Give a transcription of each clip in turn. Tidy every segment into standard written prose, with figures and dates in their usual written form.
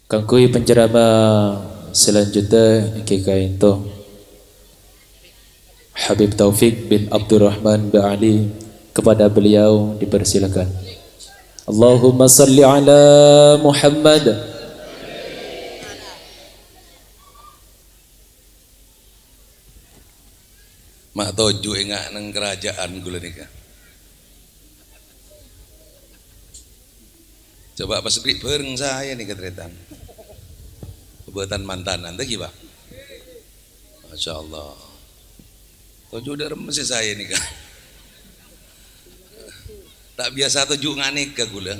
Kangkui penceramah selanjutnya kita itu Habib Taufik bin Abdurrahman bin Ali, kepada beliau dipersilakan. Allahumma salli ala Muhammad. Mak toju ingat nang kerajaan gula nika. Coba pas beri bareng saya nih ketretan. Buatan mantanan tadi pak. Masya Allah. Toju udah remes saya nih kan. Tak biasa toju nganik ke gula.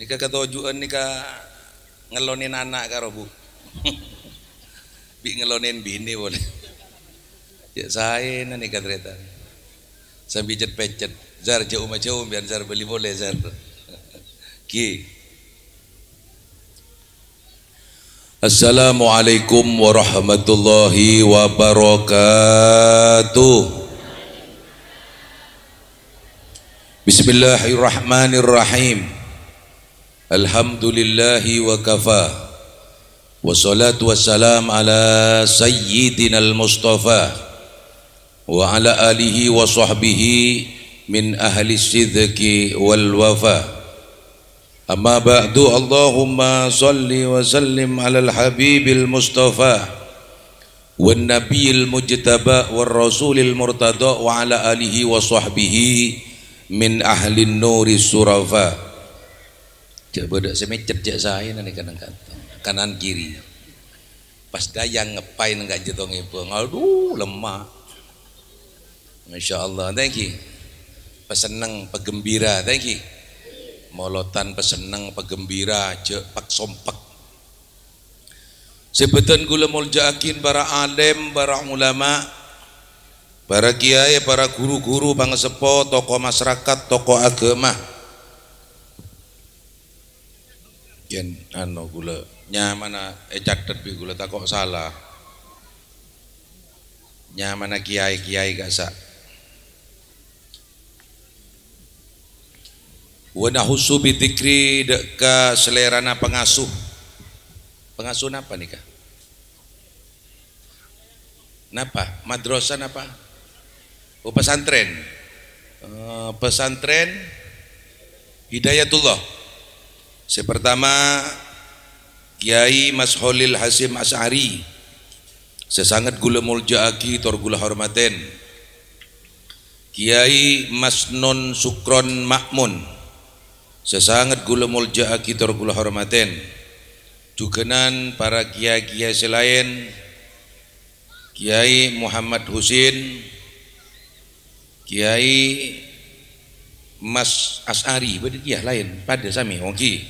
Nika ketojuan nika ngelonin anak karo bu. Bi ngelonin bini boleh. Ya saya nih ketretan. Sambil pecet. Zar jauh macam biar zar beli boleh zar. Ki. Assalamualaikum warahmatullahi wabarakatuh. Bismillahirrahmanirrahim. Alhamdulillahi wa kafa. Wassalatu wassalam ala sayyidinal mustafa wa ala alihi wa sahbihi min ahli sidqi wal wafa. Amma ba'du, Allahumma salli wa sallim ala al-habibil mustafa wan nabiyil mujtaba war rasulil murtada wa ala alihi wa sahbihi min ahli nuri surafa. Coba dak semecet jak saya nanti kadang-kadang kanan kiri pas dayang ngepain enggak jetong ibu, aduh lemah. Masya Allah, thank you. Peseneng pegembira, thank you. Molotan peseneng pegembira je pak sompak. Sebetan gula muljakin para alim, para ulama, para kiai, para guru-guru pangsepo, tokoh masyarakat, tokoh agama. Yen anu gula nyamana catet bi gula takok salah. Nyamana kiai-kiai gasa. Wa nahusu bi dzikri deka selerana pengasuh. Pengasuh napa nih kah? Napa? Madrasah napa? Oh pesantren. Pesantren Hidayatullah. Sepertama Kiai Mas Holil Hasim Asy'ari. Sesangat gula muljaaki tor gula hormaten. Kiai Mas Non Sukron Makmun. Sesangat gula muljaaki tor gula hormaten. Jugenan para kiai-kiai selain Kiai Muhammad Husin, Kiai Mas Asy'ari, beda lain pada sami wongki.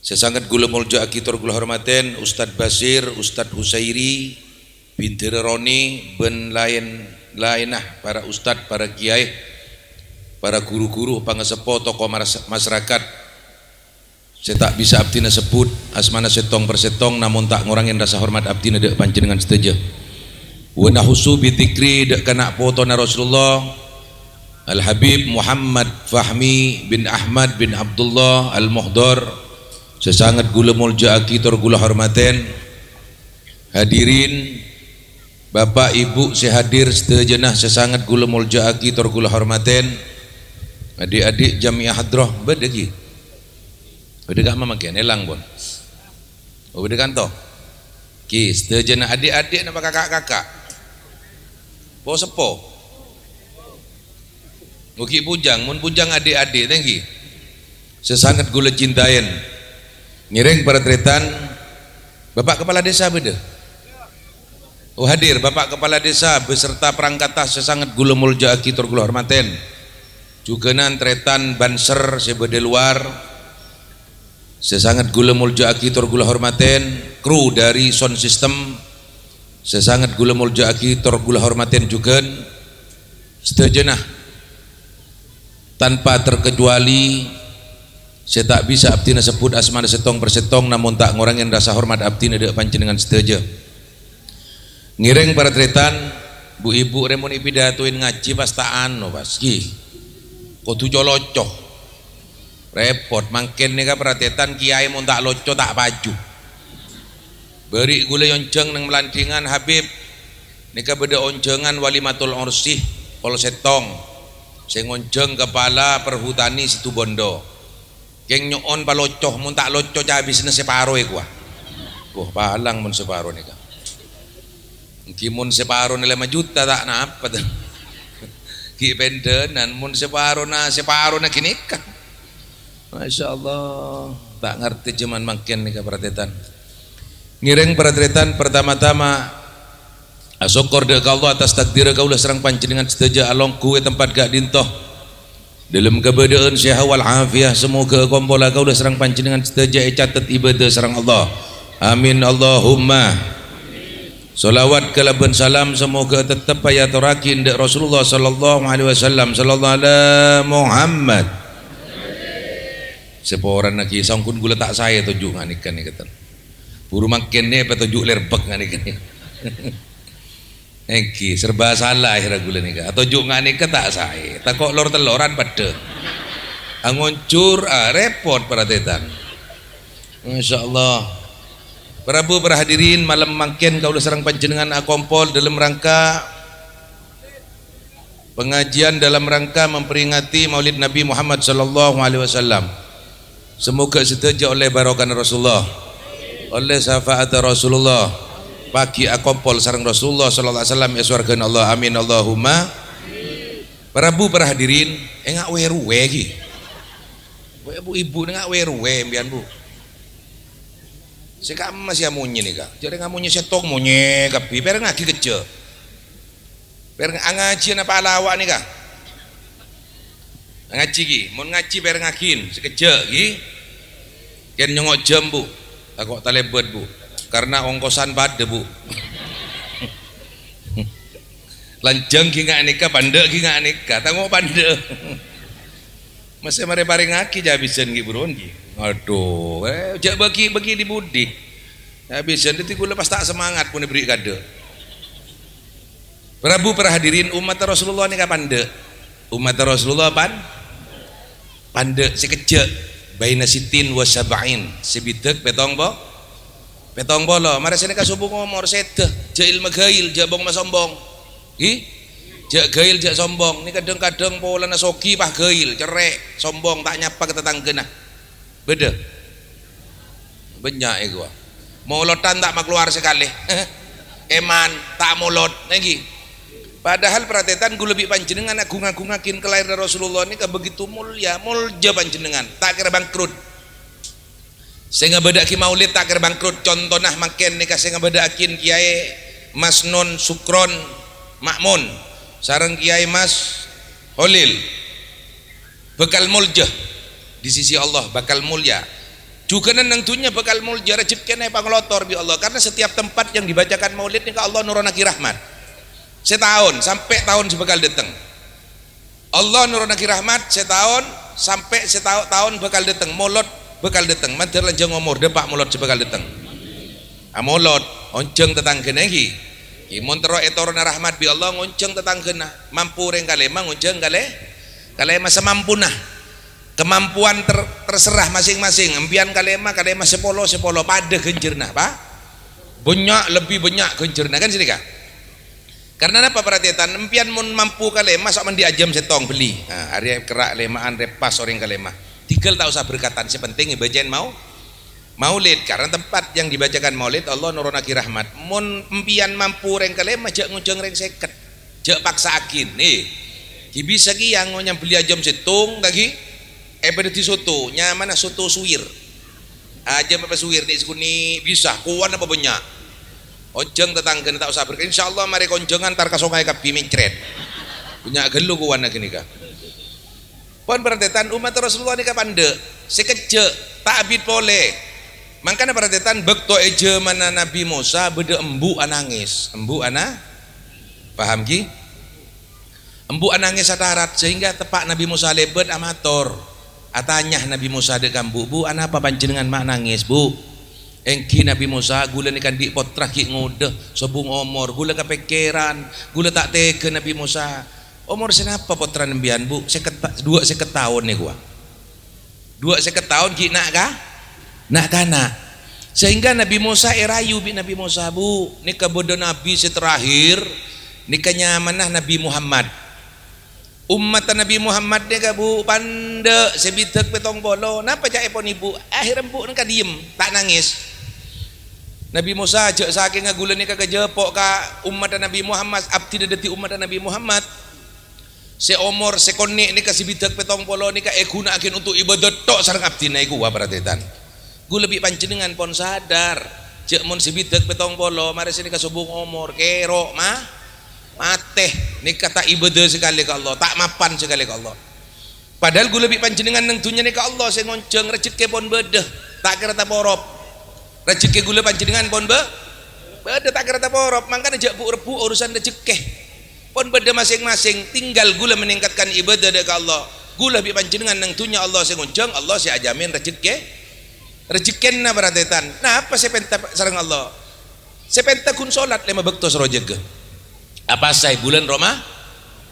Sesangat gula muljaaki tor gula hormaten Ustadz Basir, Ustadz Husairi, binti Roni, ben lainah para ustadz, para kiai, para guru-guru, pangasepo, tokoh masyarakat. Saya tak bisa abdina sebut asmana setong persetong, namun tak ngurangin rasa hormat abdina dek panjenengan setuju. Wa nahusu bi dzikri dek kana potona Rasulullah Al Habib Muhammad Fahmi bin Ahmad bin Abdullah Al Muhdar. Sesangat gula muljaaki tor gula hormaten. Hadirin Bapak Ibu sehadir setejenah sesangat gula muljaaki tor gula hormaten. Adik-adik Jamiah Hadroh bedegi. Bedegah mah makin elang bon. Oh bedekan toh. Ki setejenah adik-adik napa kakak-kakak. Po sepo. Muki bujang, mun bujang adik-adik tengki. Sesangat gula cintayen. Ngiring para tretan Bapak Kepala Desa beda. Oh hadir Bapak Kepala Desa beserta perangkat sesangat gula muljaaki tor gula hormaten. Jugenan tretan banser sebede luar. Sesangat gula muljaaki tor gula hormaten. Kru dari sound system. Sesangat gula muljaaki tor gula hormaten jugen. Setejenah tanpa terkecuali saya tak bisa abdina sebut asmana setong persetong, namun tak ngurangin rasa hormat abdina dek panjenengan setuju. Ngiring para tretan bu ibu remon ipidatuin ngaji pas taan no pas ki kotu colocoh repot mangken nih kan perhatian kiai mun tak loco tak baju beri gula onceng nang melantingan Habib nika beda oncengan walimatul ursih Polsetong sing onceng kepala perhutani situ Bondo keng nyoon palocoh mun tak loco habisna separo e kuah palang mun separo nika ki mun separo nilai 5 juta tak napa tuh ki pendenan mun separo na kini kan Masya Allah tak ngerti cuman makin nih perhatian ngireng perhatian pertama-tama asokor dek Allah atas takdir kaulah serang panjenengan sedaja along kue tempat gak dintoh dalam keberadaan sehat wal afiah semoga kompola kaulah serang panjenengan sedaja catat ibadah serang Allah amin Allahumma salawat kalaban salam semoga tetap ayat rakin dek Rasulullah sallallahu alaihi wasallam sallallahu alaihi Muhammad seporan lagi sangkun gula tak saya tujuk nganikan nih kata buru makin nih apa tujuk lerbek nganikan nih Eki serba salah akhirnya gula nih atau tujuk nganikan tak saya tak kok lor teloran pada angoncur repot perhatian Masya Allah Prabu berhadirin malam makin kaulah serang panjenengan akompol dalam rangka pengajian dalam rangka memperingati Maulid Nabi Muhammad sallallahu alaihi wasallam. Semoga setuju oleh barokah Rasulullah, oleh syafaat Rasulullah, bagi akompol sareng Rasulullah sallallahu alaihi wasallam eswargan Allah amin Allahumma. Prabu berhadirin engak weruwe iki. Ibu engak weruwe mbian Bu. Sekarang masih amunyi nih kak, jadi ngamunyi setong munyi kapi, per ngaki kecil, per ngaji apa alawak nih kak, ngaji ki, mau ngaji per ngakin sekecil ki, kian nyongok jam Bu, takut talebet Bu, karena ongkosan pada Bu, lanjang ki nggak nikah, pandek ki nggak nikah, tanggung pandek, masih mari paring ngaki jabisan ki buron ki. Aduh, jak bagi di budi. Habis nanti gue lepas tak semangat pun diberi kado. Prabu perhadirin umat Rasulullah ni kapan dek? Umat Rasulullah pandek sekecil. Baina sitin wa sab'in. Sebitek petong bolo. Mari sini kasubung ngomor seteh. Jail magail, jabong masombong. Jak gail jak sombong. Ni kadang-kadang pola nasoki pah gail, cerek, sombong tak nyapa ke tetanggena. Beda banyak itu molotan tak mau keluar sekali eman tak molot lagi padahal perhatian gue lebih panjenengan aku ngaku-ngakin kelahiran Rasulullah ini begitu mulia mulja panjenengan tak kira bangkrut sehingga bedaki maulid tak kira bangkrut contoh nah makin nih sehingga bedakin kiai Mas Nun Sukron Makmun sareng kiai Mas Holil bekal mulja di sisi Allah bakal mulia juga nentunya bakal mulia rejib kena panglotor bi Allah karena setiap tempat yang dibacakan maulid ini ke Allah nuronaki rahmat setahun sampai tahun sebakal datang Allah nuronaki rahmat setahun sampai setahun bakal datang molot bakal datang mantir lanjang ngomor depak molot sebakal datang molot onceng tetanggena iki montero etorona rahmat bi Allah ngonceng tetanggena mampu reng kalema ngonceng kalema semampunah kemampuan terserah masing-masing empian kalema sepolo pada genjerna pak banyak lebih banyak genjerna kan sini kak karena apa perhatian empian mun mampu kalema sok mandi ajam setong beli nah, hari kerak lemaan repas orang kalema tinggal tak usah berkatan sepenting bacain maulid karena tempat yang dibacakan maulid Allah nuronaki rahmat mun empian mampu reng kalema jak ngujeng reng seket jak paksakin nih bisa ki yang nyam beli ajam setung lagi berarti soto nyaman soto suwir aja apa suwir di sekuni bisa kuan apa banyak ojeng tetangga tak usah berkah insyaallah mari konjongan tar ka sungai kapi mencret punya gelu kuan lagi nika pon perhatian umat Rasulullah nika pande sekecek tak abid pole makanya perhatian bekto eje mana Nabi Musa beda embu anangis embu ana paham ki embu anangis sadarat sehingga tepak Nabi Musa lebet amator atanya Nabi Musa dekam bu apa panjenengan mak nangis bu engki Nabi Musa gula ni kan di potrah ki ngudeh sobung omor gula kepikiran gula tak tega Nabi Musa omor senapa potra nembian bu 2 tahun nih gua 250 tahun ki nak kah? Nak kana. Sehingga Nabi Musa rayu bi Nabi Musa, bu nikah bodoh Nabi terakhir nikahnya manah Nabi Muhammad. Umat Nabi Muhammad ni bu panda sebitek petong bolo. Napa cak epon ibu? Akhir empuk nengka diem tak nangis. Nabi Musa cak saking ngagula nikah kejepok ka umat Nabi Muhammad abdi dedeti umat Nabi Muhammad. Seomor sekonek nikah sebitek petong bolo nikah guna akin untuk ibadat tok sareng abdi naiku wa baratetan. Gue lebih panjenengan pon sadar cek mon sebitek petong bolo mari sini ka subung omor kerok mah mateh nikah tak ibadah sekali ke Allah, tak mapan sekali ke Allah. Padahal gue lebih panjenengan nengtunya nih ke Allah, saya ngonceng rezeki pon bedah tak kira tak porop. Rezeki gue lebih panjenengan pon bedah tak kira tak porop. Makanya jak bu rebu urusan rezeki pon bedah masing-masing. Tinggal gue meningkatkan ibadah ke Allah. Gue lebih panjenengan nengtunya Allah, saya ngonceng Allah saya ajamin rezeki na beratetan. Nah apa saya penta sareng Allah? Saya penta kun solat 5 waktu serojege. Apa saya bulan Roma?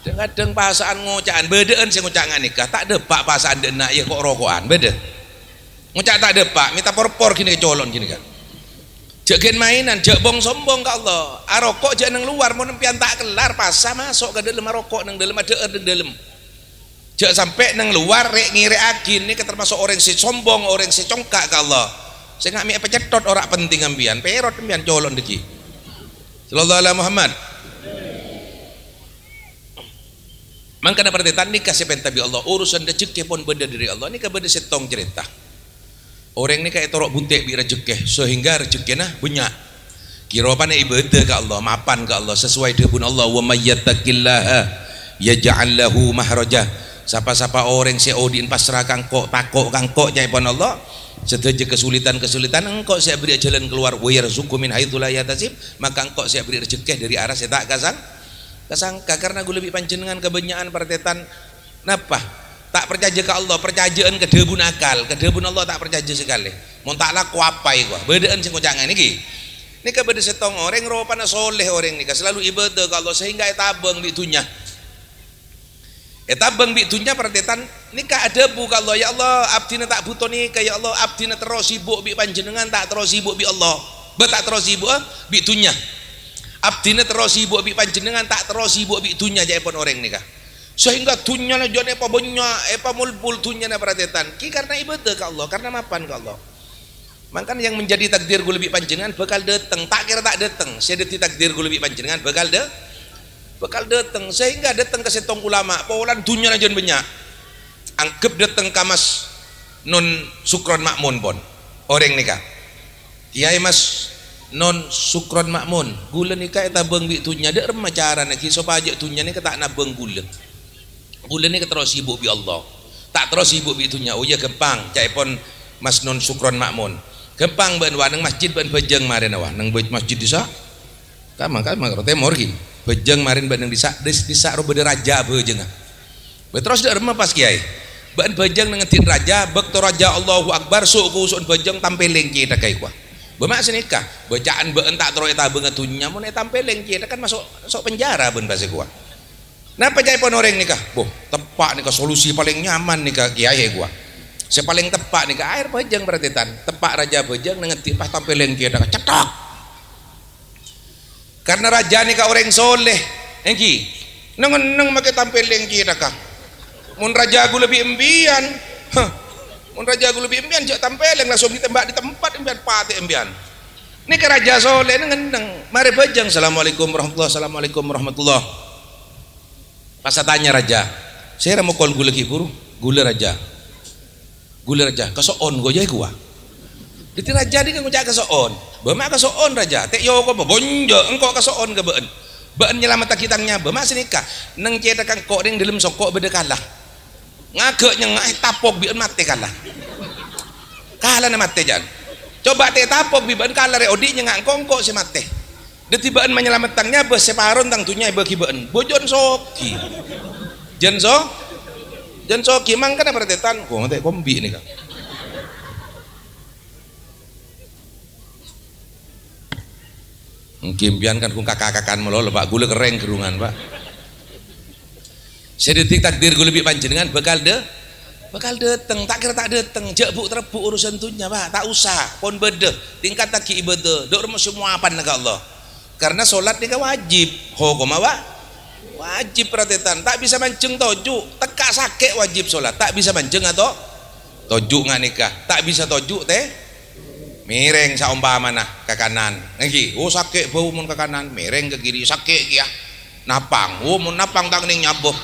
Kadang pasaan ngocaan bedaan saya ngocak nikah tak ada pak pasaan denak ya kok rokokan beda. Ngocak tak ada pak minta porpor gini colon gini kan. Jagen mainan jak bong sombong ke Allah. Rokok jak nang luar mau nempian tak kelar pasah masuk ke dalam rokok nang dalam ada dalam. Jak sampai nang luar rek ngire agin ini termasuk orang si sombong orang si congkak ke Allah. Saya nggak apa cetot orang penting ambian perot ambian colon deki. Sallallahu alaihi Muhammad. Mangkana pertetan nikah sepentabi Allah urusan rezeki pun benda dari Allah nikah benda setong cerita. Orang nikah torok buntek bi rezeki sehingga rezeki nah banyak. Kira pana ibadah ke Allah, mapan ke Allah sesuai dengan Allah wa may yattaqillaha yaj'al lahu mahraja. Siapa-siapa orang seodin pasrah kangkok takok kangkok nyai pon Allah setelah kesulitan-kesulitan engkau saya beri jalan keluar wa yarzuqu min haitsu la yahtasib, maka engkau saya beri rezeki dari arah saya tak kasangka karena gue lebih panjenengan kebanyakan pertetan napa tak percaya ke Allah percayaan kedebun akal kedebun Allah tak percaya sekali mau tak laku apa ya gua bedaan sing kocangan niki nika beda setong orang ropana soleh orang nika selalu ibadah ke Allah sehingga etabeng bitunya pertetan nika ada bu ke Allah ya Allah abdina tak butuh nika ya Allah abdina terus sibuk bi panjenengan tak terus sibuk bi Allah tak terus sibuk bitunya abdina terus sibuk bi panjenengan tak terus sibuk bi dunya aja pon orang nikah sehingga dunya na jone apa banyak apa mulbul dunya na pratetan ki karena ibadah ke Allah karena mapan ke Allah. Makanya yang menjadi takdir gue lebih panjenengan bakal datang tak kira tak datang saya deti takdir gue lebih panjenengan bakal datang sehingga datang ke setong ulama paulan dunya na jone banyak anggap datang kamas non sukron makmun pon orang nikah kiai mas non sukron makmun gula nikah tabeng bi tunya de remacara neki supaya tunya ni tak nabeng gula ni terus sibuk bi Allah tak terus sibuk bi tunya oh ya gempang cai pon mas non sukron makmun gempang ben wa nang masjid ben bejeng maren wa nang masjid disa kamang temor ki bejeng maren ben nang disa ro bede raja bejeng terus de remah pas kiai ben bejeng nang ngetin raja bekto raja Allahu akbar suku sun bejeng tampeleng ki ta kai kwa bemak senikah bacaan beun tak terus eta beungeut tunya mun eta tampeleng kieu kan masuk penjara beun basa gua. Napa jai pon orang nikah? Boh, tepak nikah solusi paling nyaman nikah kiai gua. Saya paling tepak nikah air bejeng berarti tepak raja bejeng ngeti pas tampeleng kieu dah cetok. Karena raja nikah orang soleh engki neng make tampeleng kieu dah kah. Mun raja gua lebih embian. Mun raja gue lebih embian jak tampeleng langsung ditembak di tempat embian pati embian. Ini ke raja soleh ngendeng mari bejeng assalamualaikum warahmatullah. Pas tanya raja saya mau kol gula ki buru gula raja kesoon gue jai gua. Jadi raja dia ngucap kesoon bemak kesoon raja tek yo ko bonjo engkau kesoon ke beun nyelamat kitangnya bemak senikah neng cetak kok ning dalam sokok beda kalah ngageknya tapok biar mati kalah na mati jan coba teh tapok biar kalah reodinya ngak kongkok si mati detibaan menyelamatkannya bos separon tang tunya bagi beun bojon soki jan soki mangkana pertetan kok ngetek kombi nih kang ngimpian kan kung kakak-kakan melolo pak gula kereng kerungan pak sedetik takdir gue lebih panjenengan bakal bakal dateng, tak kira tak dateng, jak buk terbuk urusan dunia bah, tak usah, pon beda, tingkat tak ibadah, dok rumah semua apa naga Allah, karena solat ni kan wajib, hukum apa? Wajib perhatian, tak bisa mancing toju, tekak sakit wajib solat, tak bisa mancing atau toju nggak nikah, tak bisa toju teh, miring saumpama nah ke kanan, lagi, oh sakit bau mun ke kanan, miring ke kiri sakit ya, napang, oh mun napang tak ning nyabuh.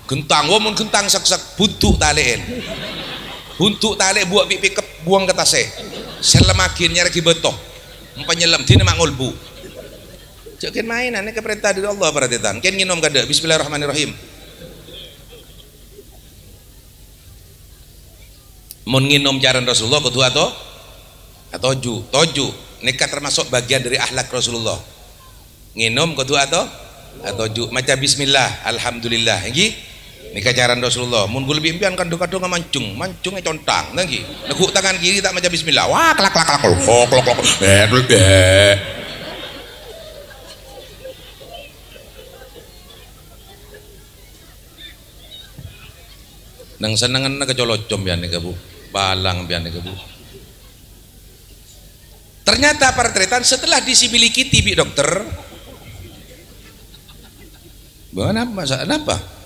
Gentang, mun gentang sak-sak buntuk talen. Buntuk tale buat pipi buang ke tasnya. Selemakin nyari betoh. Penyelam dina mak ngolbu. Jokin mainan ini keperintah dari Allah perhatian. Ken nginom kada. Bismillahirrahmanirrahim. Mun nginom jaran Rasulullah kudu atau toju. Nikah termasuk bagian dari akhlak Rasulullah. Nginom kudu atau maca bismillah, alhamdulillah. Nggih. Nikah jaran Rasulullah. Mun gula impian kado-kado mancungnya contang lagi. Neguk tangan kiri tak maca bismillah. Wah, klak. Nang senengan na kecolocom bian nih Bu. Balang bian nih Bu. Ternyata para tretan setelah disimiliki tibi dokter. Kenapa?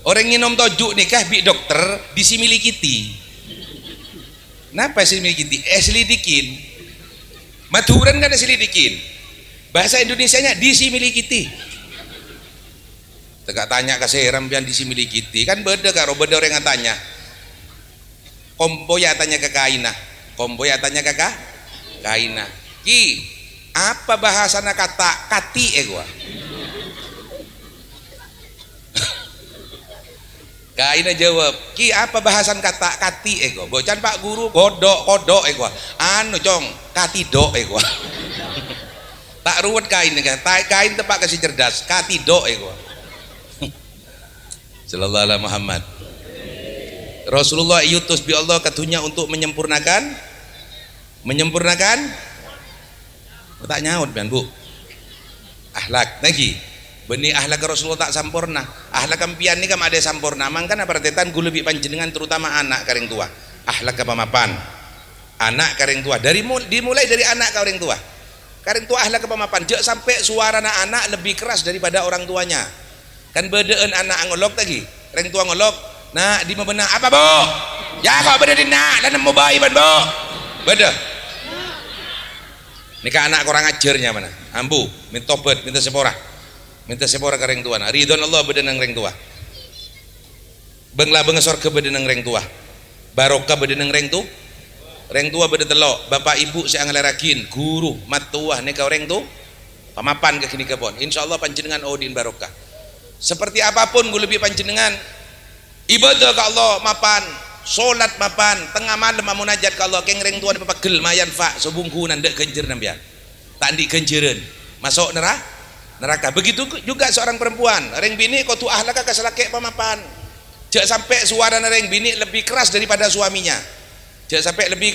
Orang nginom tojuk nikah bi dokter disimilikiti. Kenapa similikiti? Selidikin. Maturan kan selidikin. Bahasa Indonesianya disimilikiti. Tegak tanya ke seram pian disimilikiti. Kan beda karo beda orang yang tanya. Kombo ya tanya ke kaina. Kaina. Ki, apa bahasana kata kati gua? Kaina jawab, ki apa bahasan kata kati ego? Bocan Pak Guru kodok ego. Anu cong kati do ego. Tak ruwet kain kan? Kain tepak kasih cerdas. Kati do ego. Sallallahu alaihi Muhammad. Rasulullah yutus bi Allah katunya untuk menyempurnakan. Tak nyaut kan Bu. Akhlak lagi. Benih ahlak Rasulullah tak sempurna. Ahlak kampian ni kam ada sempurna. Mangkan apa tetan gue lebih panjenengan terutama anak karing tua. Ahlak apa mapan? Anak karing tua. Dimulai dari anak karing tua. Karing tua ahlak apa mapan? Jek sampai suara anak lebih keras daripada orang tuanya. Kan bedaan anak ngolok lagi. Karing tua ngolok. Nah di benar apa Bu? Ya kok beda di nak dan nemu bayi Bu. Beda. Nikah anak kurang ajarnya mana? Ambu, minta tobat, minta sepora ke reng tua. Ridwan Allah beda nang reng tua. Bengla bengesor ke beda nang reng tua. Barokah beda nang reng tu. Reng tua beda telok. Bapak ibu saya ngelerakin guru mat tua nika reng tu. Pamapan ke kini kebon. Insyaallah panjenengan odin barokah. Seperti apapun gue lebih panjenengan ibadah ke Allah mapan, solat mapan, tengah malam munajat ke Allah keng reng tua di papagel mayan fa sobungkunan dek genjer nambian. Tak di genjeran. Masuk neraka. Begitu juga seorang perempuan reng bini kau tu ahlaka keselake pamapan. Jangan sampai suara reng bini lebih keras daripada suaminya. Jangan sampai lebih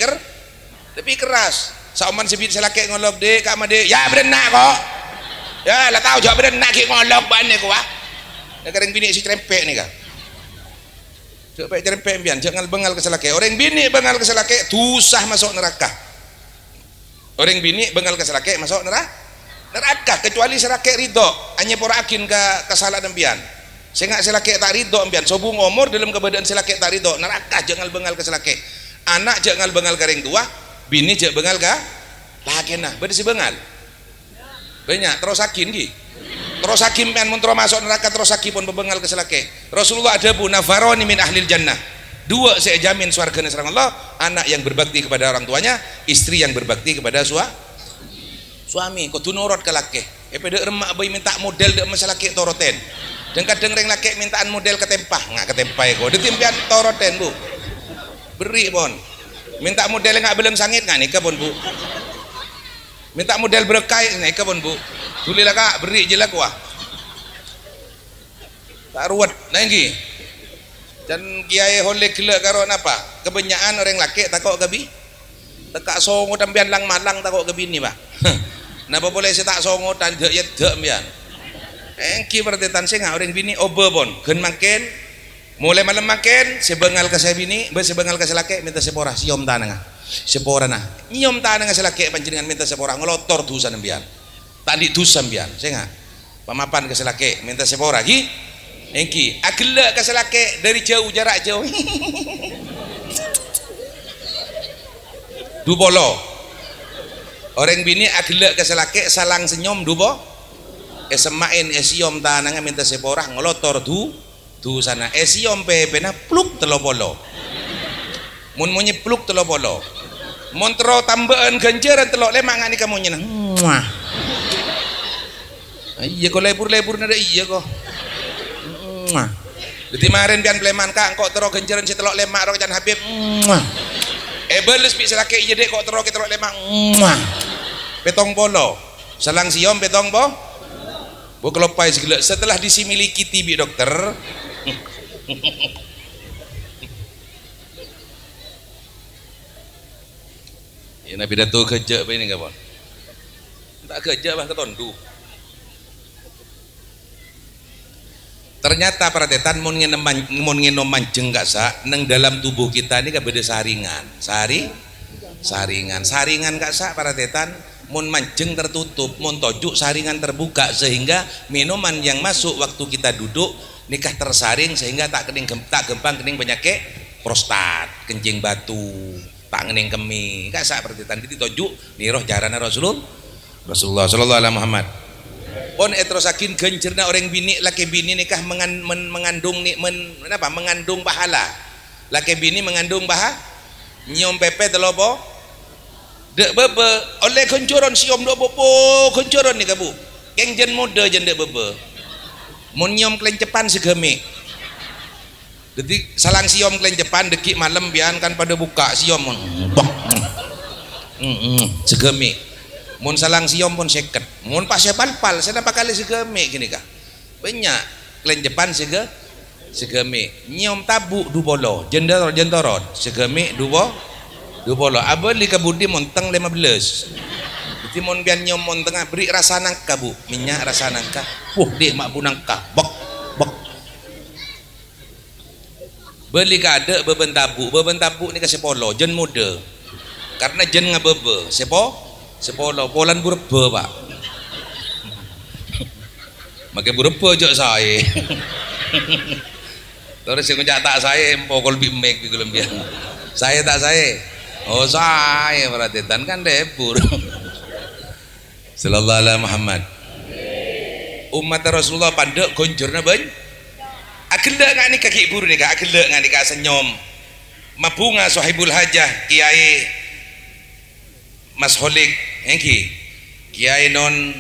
keras. Sauman sebit selake ngolok dek kak made ya berenak kok. Ya lah tahu jawab berenak ki ngolok bane ko ah. Nek reng bini si trempek nih kak. Coba trempek pian jangan bengal keselake. Orang bini bengal keselake tusah masuk neraka. Orang bini bengal keselake masuk neraka kecuali selake ridho hanya porakin ke kesalahan empian sehingga selake tak ridho empian sobung umur dalam keadaan selake tak ridho neraka jangan bengal ke selake anak jangan bengal ke ring tua bini jangan bengal ke lagi nah berarti si bengal banyak terus hakim pian mun masuk neraka terus hakim pun bengal ke selake Rasulullah ada bu nafaroni min ahlil jannah dua saya jamin swarganya serang Allah anak yang berbakti kepada orang tuanya istri yang berbakti kepada suami kau tu nurut ke laki pada remak bayi minta model dek masalah laki toroten dan kadang reng laki mintaan model ketempah nggak ketempah kau ditimpian toroten Bu beri pon minta model nggak belum sangit nggak nikah pun Bu minta model berkai nikah pun Bu tulilah kak beri jelas kuah tak ruwet lagi dan kiai holek gila karo apa kebanyakan orang laki takut gabi tekak songo tampian lang malang takut gabi ni Pak. Napa boleh saya tak songo dan dek ya dek mian. Engki pertetan saya ngah orang bini obe pon, gen makin Mulai malam makan, sebengal ke saya bini, sebengal ke selake minta sepora, siom tanah. Sepora nah. Nyiom tanah selake panjenengan minta sepora ngelotor tu sambian. Tadi tu sambian, saya enggak. Pamapan ke selake minta sepora lagi. Engki, agelak ke selake dari jauh jarak jauh. Du bolo. Orang bini agelak ke selake salang senyum du bo. Semain siom tanah minta sepora ngelotor tu sana siom pepe na pluk telo bolo. Mun munyi pluk telo bolo. Montro tambahan ganjaran telok lemak ngani kamu nyena. Muah. Iya kok lebur-lebur nada iya kok. Muah. Jadi kemarin pian pleman kak kok tero ganjaran si telok lemak ro jan Habib. Muah. Beles pi selake iya dek kok tero telok lemak. Muah. Petong bolo. Salang siom petong bo. Bo kelopai segala setelah disimiliki tibi dokter. Ya nabi datu kerja apa ini kawan? Tak kerja bah ketondu. Ternyata para tetan mun ngenom manjeng gak sa neng dalam tubuh kita ini gak beda saringan. Saringan gak sa para tetan mun manjeng tertutup, mun tojuk saringan terbuka sehingga minuman yang masuk waktu kita duduk nikah tersaring sehingga tak gempang kening penyakit prostat, kencing batu, tak ngening kemi. Gak sak pertitan itu tojuk niroh jarana Rasulullah sallallahu alaihi Muhammad. Pon etrosakin gencerna orang bini laki bini nikah mengandung mengandung pahala. Laki bini mengandung nyium pepe telopo dek bebe oleh koncoron siom do bobo koncoron ni kabu. Keng jen muda jen dek bebe. Mun nyium kelencepan segemi. Jadi salang siom kelencepan dekik malam bian kan pada buka siom mun. Segemi. Mun salang siom pun seket. Mun pas pal saya dapat kali segemi gini kah. Banyak kelencepan segemi. Nyium tabu du bolo, jentorot segemi du bolo. Abel li kabudi monteng 15. Jadi mon bian nyom mon tengah beri rasa nangka bu, minyak rasa nangka. Dek mak bu nangka, bok. Beli kada beben tabu ni kasih polo, jen muda. Karena jen ngabebe, sepolo, polan burbe pak. Makai burbe jok saya. Terus yang ngejak tak saya, empokol bimek di dalam biang. Saya tak saya. Oh saya perhatian kan debur. Sallallahu alaihi Muhammad. Umat Rasulullah pandek konjurna banyak. Agelak ngani kaki buru ni kak, agelak ngani kak senyum. Mabunga sahibul hajah Kiai Mas Holik, engki Kiai non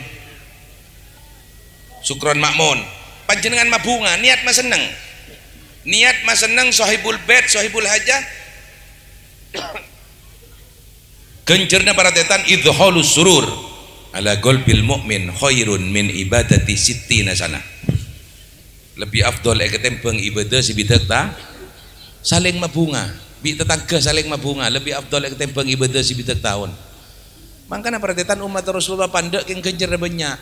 Sukron Makmun. Panjenengan mabunga, niat mas seneng sahibul bed, sahibul hajah. Gencerna para tetan idhalus surur ala qalbil mu'min khairun min ibadati sittina sana. Lebih afdol ketempeng ibadah si bidak ta saling mabunga, bi tetangga saling mabunga lebih afdol ketempeng ibadah si bidak tahun. Mangkana para tetan umat Rasulullah pandek yang gencer banyak.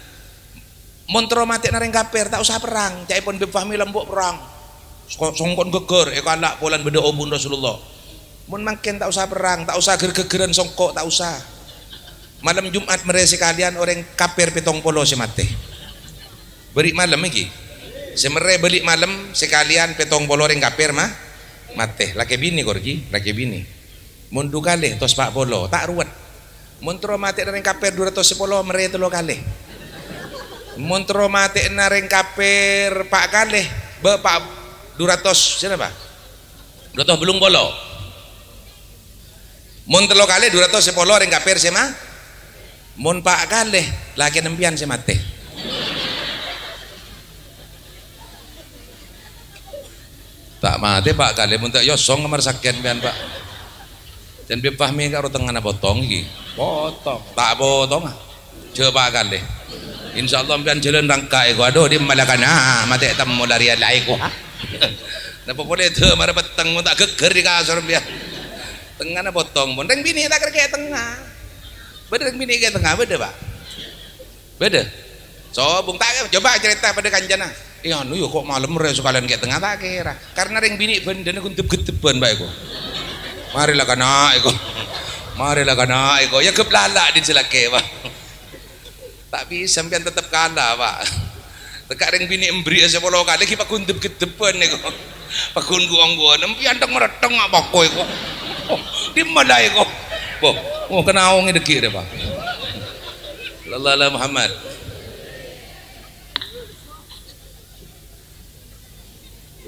Montro mati nareng kafir tak usah perang, cai pun befahmi lembok perang. Songkon geger kalak polan beda obun Rasulullah. Mun mangken tak usah perang, tak usah geger-gegeran songkok, tak usah. Malam Jumat mereka sekalian orang kafir petong polo si mate. Beri malam iki. Semere beli malam sekalian petong polo orang kafir mah mate. Laki bini korji, laki bini. Mundu kali tos pak polo, tak ruwet. Montro mate orang kafir 210 mere telo kali. Montro mate nareng kafir pak kali, pak 200 siapa? 200 belum polo. Mun telo kali 210 orang kafir sema. Mun pak kali laki nempian si mate. Tak mati pak kali mun tak yosong kamar sakian pian pak. Dan bepahmi karo tengah potong iki. Potong. Tak potong ah. Coba kali. Insyaallah pian jalan rangka ego aduh di malakan mati temu lari lai ko. Napa boleh tu mara peteng mun tak geger di kasur pian. Tengah potong pun reng bini tak kayak tengah. Beda reng bini kayak tengah beda pak. Beda. So bung tak coba cerita pada kanjana. anu yo kok malam re sekalian kayak tengah tak kira. Karena ring bini bendene kuntep-geteban bae kok. Marilah kana iko. Marilah kana iko. Ya keblala di celake, Pak. Tak bisa sampean tetap kalah, Pak. Tekak ring bini embri 10 kali ki pak kuntep-geteban iko. Pak gua nempian tek mereteng apa kowe kok. Di mana iko? Oh, kena awang deki deh, Pak. Sallallahu Muhammad.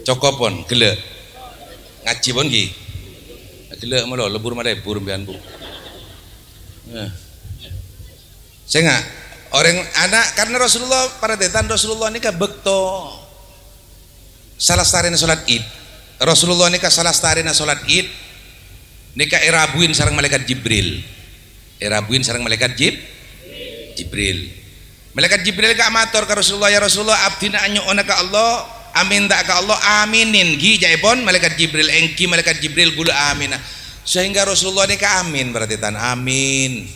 Cokopon gelek ngaji pun ki gelek malah lebur madepur mbian Bu. Saya nggak orang anak karena Rasulullah pada detan Rasulullah ini kan bekto salah starina salat id. Rasulullah ini kan salah starina salat id nika erabuin sareng malaikat Jibril. Erabuin sareng malaikat Jibril. Malaikat Jibril ka matur ka Rasulullah, ya Rasulullah abdina anyuuna ka Allah amin tak ke Allah aminin gi jaipon malaikat Jibril engki malaikat Jibril gula amin sehingga Rasulullah ini ke amin berarti tan amin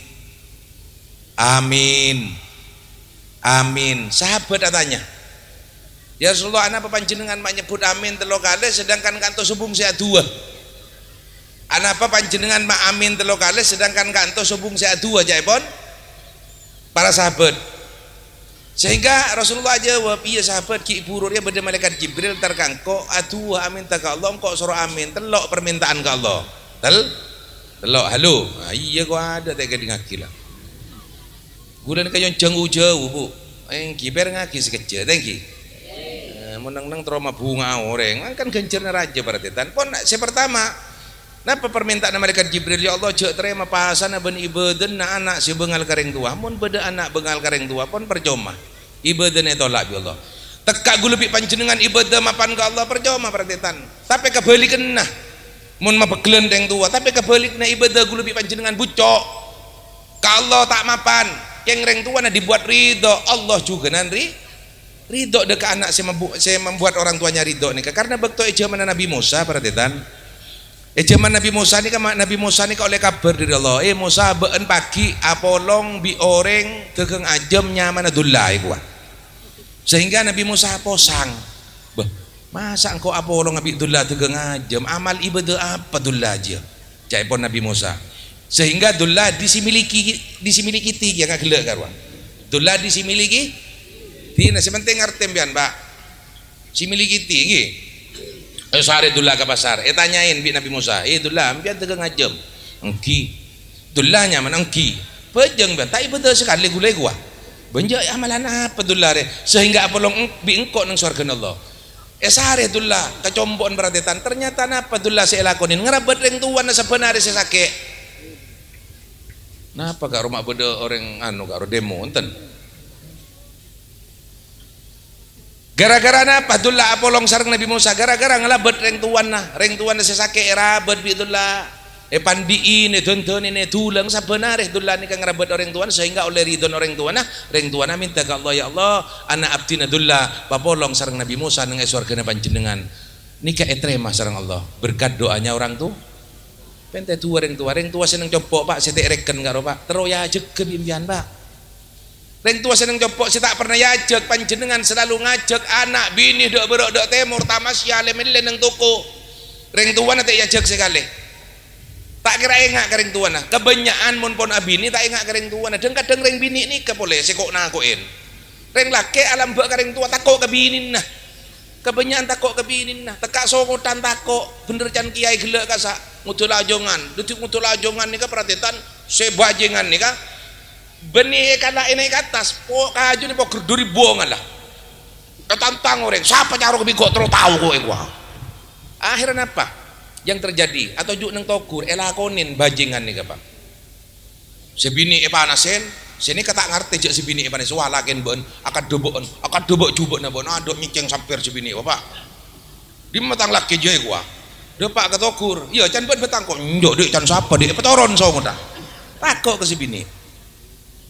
sahabat katanya ya Rasulullah anak panjenengan menyebut amin telo kali sedangkan kanto subung saya dua anak apa panjenengan mak amin telo kali sedangkan kanto subung saya dua jaipon para sahabat sehingga Rasulullah jawab iya sahabat ki bururnya beda malaikat Jibril terkangko aduh amin tak Allah kok suruh amin telok permintaan ke Allah telok halo iya kok ada tega di ngaki lah gudan kayon jauh Bu yang kiper ngaki sekecil thank menang-nang trauma bunga orang kan gencernya raja berarti tan pon saya pertama napa permintaan malaikat Jibril ya Allah cek terima pasana ben ibaden na anak si bengal kareng tua mun beda anak bengal kareng tua pun percuma ibaden tolak ya Allah teka gue lebih panjenengan ibadah mapan ke Allah percuma berarti tan tapi kebalikan nah mun mabeglendeng tua tapi kebalikna ibadah gue lebih panjenengan bucok ke Allah tak mapan yang reng tua nah dibuat ridho Allah juga nanti ridho dekat anak saya membuat orang tuanya ridho nih karena bekto zaman Nabi Musa berarti tan zaman Nabi Musa ni kan Nabi Musa ni oleh kabar dari Allah Musa been pagi apolong bi oreng kekeng ajem nyaman adullah kuat sehingga Nabi Musa posang masa engkau apolong abi adullah kekeng ajem amal ibadah apa adullah aja jaipon Nabi Musa sehingga adullah disimiliki tiga nggak gelak karuan adullah disimiliki tina sementing ngerti pian Pak similiki tinggi sare dullah ke pasar tanyain bi Nabi Musa dullah ampian tegang ngajem engki dullahnya mana engki pejeng bian tak betul sekali gulai gua benjak amalan apa dullah re sehingga apolong bi engkau nang surga Allah sare dullah kecombon beradetan ternyata napa dullah saya lakonin ngerabat reng tuan sebenarnya saya sakit napa kak rumah beda orang anu kak demo enten gara-gara apa dullah apolong sareng Nabi Musa gara-gara ngelabet reng tuan na sesake rabet bi dullah pandiin tonton ini tulang sabenareh dullah ni kang rabet orang tuan sehingga oleh ridon orang tuan minta ke Allah ya Allah anak abdina dullah papolong sareng Nabi Musa nang surga panjenengan nikah etrema sareng Allah berkat doanya orang tu pente tua reng tua seneng copok Pak setek reken karo Pak terus ya jegem impian Pak reng tua seneng copok saya tak pernah yajak panjenengan selalu ngajak anak bini dok berok dok temur tamasya lemelen nang toko reng tua nanti yajak sekali tak kira engak ke reng tua nah kebanyakan mun pon abini tak engak ke reng tua nah dan kadang reng bini ni boleh sekok nakoin reng laki alam bak ke reng tua takok ke bini nah kebanyakan takok ke bini nah tekak songotan takok bener can kiai gelek kasa ngutul ajongan detik ngutul ajongan ni ka perhatian sebajengan ni ka benih kala ini ke atas po kaju ni po kerduri buangan lah ketantang orang siapa caruh kebiko terus tahu kok gua akhirnya apa yang terjadi atau juk neng tokur elakonin bajingan nih Pak sebini panasen sini kata ngerti jak sebini panas walakin ben akan dobok jubok na bon adok nyiceng sampir sebini Bapak di matang laki joy gua depak ke tokur iya can ben betang kok ndok dek can siapa dek petoron so muda takok ke sebini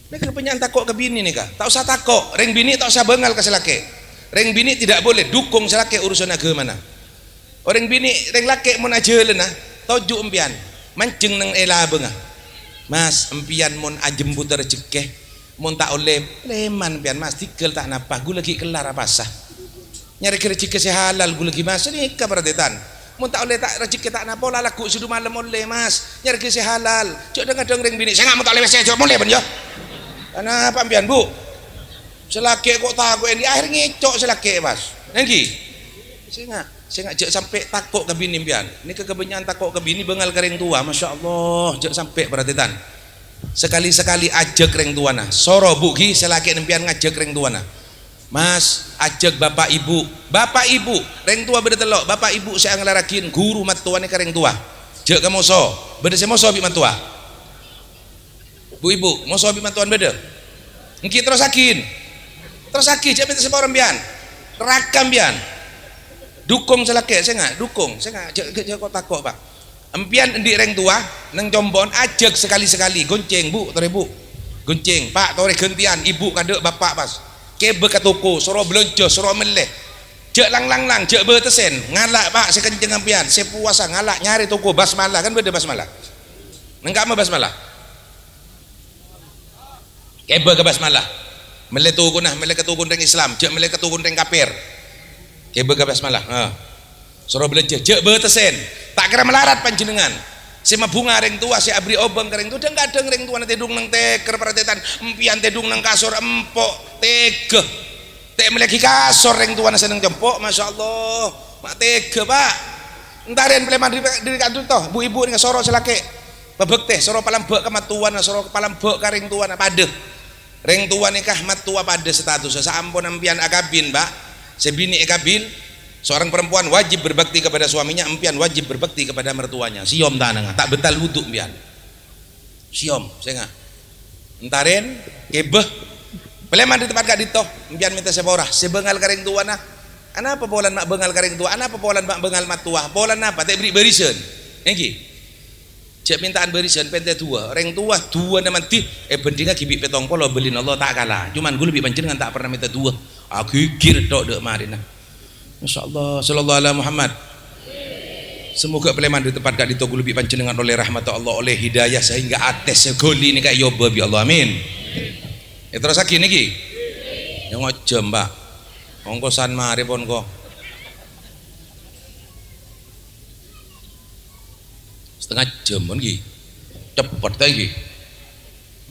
mereka penyan takok ke bini nih kak tak usah takok reng bini tak usah bengal ke selake reng bini tidak boleh dukung selake urusan agama mana orang bini reng lake mun aja lena toju empian mancing nang ela bengah mas empian mun ajembut rezeki mun tak oleh leman pian mas tikel tak napa gue lagi kelar apa sah Nyari rezeki sehalal gue lagi mas nikah perhatian. Mun tak oleh tak rezeki tak napa lah laku sudu malam oleh mas. Nyari rezeki sehalal. Cok dengan deng bini. Saya nggak mau tak oleh saya cok boleh ben yo. Kenapa ambian bu? Selaki kok takut ini akhir ngecok selaki mas. Nengki. Saya nggak jek sampai takut ke bini ambian. Ini kebenyan takut ke bini bengal kering tua. Masya Allah jek sampai perhatian. Sekali-sekali ajak reng tua nah. Soro buki selaki ambian ngajak reng tua nah. Mas ajak bapak ibu reng tua beda telok bapak ibu saya ngelarakin guru matuan ni reng tua jek kamu so beda saya moso bi matua bu ibu moso bi matuan beda ngki terus sakin jek minta semua orang bian rakam bian dukung selake saya nggak dukung saya nggak jek kok takut pak empian di reng tua neng jombon ajak sekali-sekali gonceng bu tore bu gonceng pak tore gentian ibu kadek bapak pas kebe ke toko suruh belanja suruh meleh jek lang jek bertesen ngalak pak saya kenceng ampian saya puasa ngalak nyari toko basmalah kan beda basmalah enggak mah basmalah kebe ke basmalah meleh toko nah meleh ke toko reng Islam jek meleh ke toko reng kafir kebe ke basmalah suruh belanja jek bertesen tak kira melarat panjenengan sema bunga reng tua si abri obeng kering tu enggak ada reng tua nanti dung nang teker perhatian empian tedung nang kasur empok tege tek meleki kasur reng tua nang jempok masya Allah mak tege pak entarin peleman diri kantor toh bu ibu dengan soro selake bebek teh soro palambek kematuan soro palambek ka reng tua pade reng tua nikah matua pade status saampun empian akabin pak sebini akabin seorang perempuan wajib berbakti kepada suaminya, empian wajib berbakti kepada mertuanya. Siom tanah, tak betal wuduk empian. Siom, saya nggak. Entarin, kebeh, peleman di tempat kak dito, empian minta seborah, sebengal kering tua nah. Anapa polan mak bengal kering tua? Anapa polan mak bengal mat tua? Polan apa? Tak beri berisen, engki. Cek mintaan berisen pente tua, reng tua nama ti, pentingnya kibik petong polo belin Allah tak kalah. Cuman gue lebih panjenengan tak pernah minta tua. Aku kir dok dek marina. Masya Allah, sallallahu alaihi Muhammad. Semoga peleman di tempat kak dito lebih panjenengan oleh rahmat Allah, oleh hidayah sehingga ates segoli ni kak yoba bi Allah amin. Terus lagi niki. Yang ngojam mbak. Ongkosan mari pon ko. Setengah jam pun ki. Cepet lagi.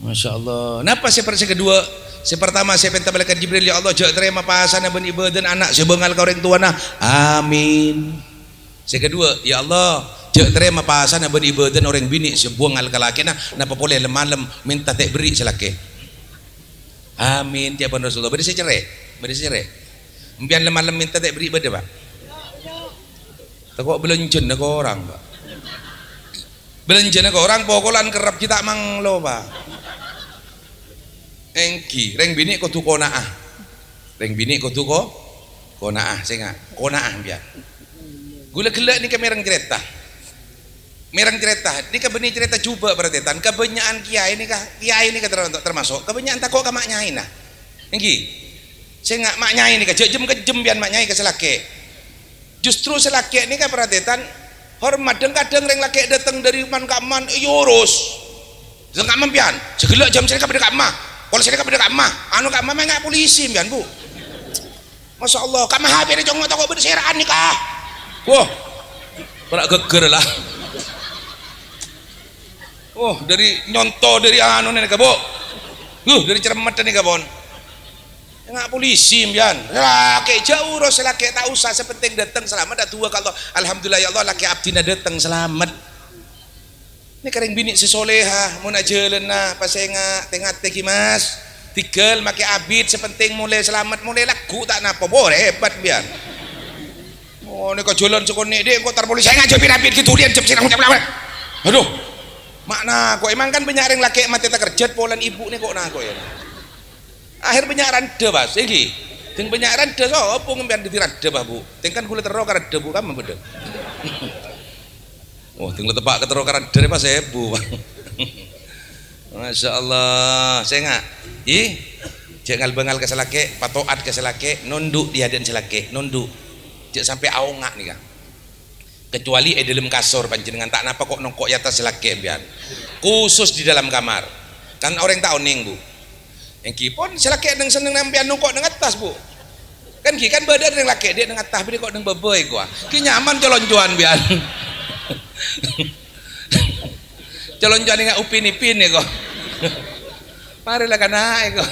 Masya Allah. Napa seperti kedua? Pertama saya minta malaikat Jibril ya Allah jak terima pasana ben ibadan anak sebengal ka orang tuana amin. Kedua ya Allah jak terima pasana ben ibadan orang bini sebengal ka laki napa boleh malam minta tak beri selake amin tiap Rasulullah beri cerai empian malam minta tak beri beda pak takut belenjen ke orang pak belenjen ke orang pokolan kerap kita mang lo pak engki reng bini kudu konaah konaah saya nggak konaah biar gula gelak ni ke merang cerita ni ke benih cerita coba perhatian kebanyakan kiai ni termasuk kebanyakan takut ke mak nyai nah engki saya nggak mak nyai ni ke jem biar mak nyai ke selake justru selake ni ke perhatian hormat kadang reng laki datang dari man kaman urus jangan mampian segelak jam saya ke kamah kalau saya ke kamah anu kamah nggak polisi pian bu Masya Allah kamah HP ni jangan takut berseraan nih kah wah berak geger lah dari nyontoh dari anu nih kah bu dari cermat nih kah bon nggak polisi pian laki jauh urus laki tak usah sepenting datang selamat dah tua kalau alhamdulillah ya Allah laki abdina datang selamat ini kering bini sesoleha mau nak jalan nah pas saya tengah teki mas tigel makai abid sepenting mulai selamat mulai lagu tak napa boleh hebat biar ini kau jalan sekolah dek kau tar polisi saya ngajak abid gitu lian jam sini aduh makna kau emang kan banyak orang laki mati tak kerja polan ibu nih kok nah kau ya akhir banyak randa bas lagi ting banyak randa so apa ngembian di randa bah bu ting kan kulit terok randa bu kamu betul tinggal tepak keterokaran dari pas sebu Masya Allah saya nggak jangan bengal ke selake patoat ke selake nunduk dia dan selake nunduk jangan sampai aungak nih kan kecuali dalam kasur panjenengan tak napa kok nongkok di atas selake biar khusus di dalam kamar kan orang tahu ning bu yang kipon selake neng seneng nampian nongkok neng atas bu kan ki kan badan yang laki dia dengan tah dia kok dengan beboi gua ki nyaman calon-juan biar calon-juan dengan upin-ipin ya kok marilah kan naik kok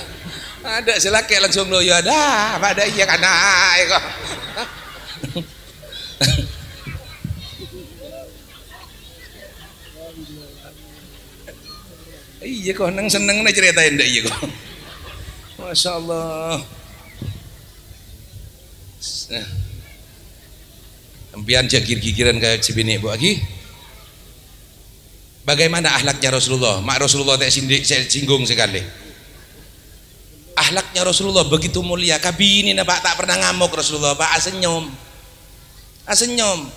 ada selaki langsung lo ya ada apa ada iya kan naik kok iya kok nang seneng nih ceritain deh iya kok Masya Allah empian gigir-gigiran kayak cibini bu lagi bagaimana akhlaknya Rasulullah mak Rasulullah tak singgung sekali akhlaknya Rasulullah begitu mulia kabini na pak tak pernah ngamuk Rasulullah pak asenyum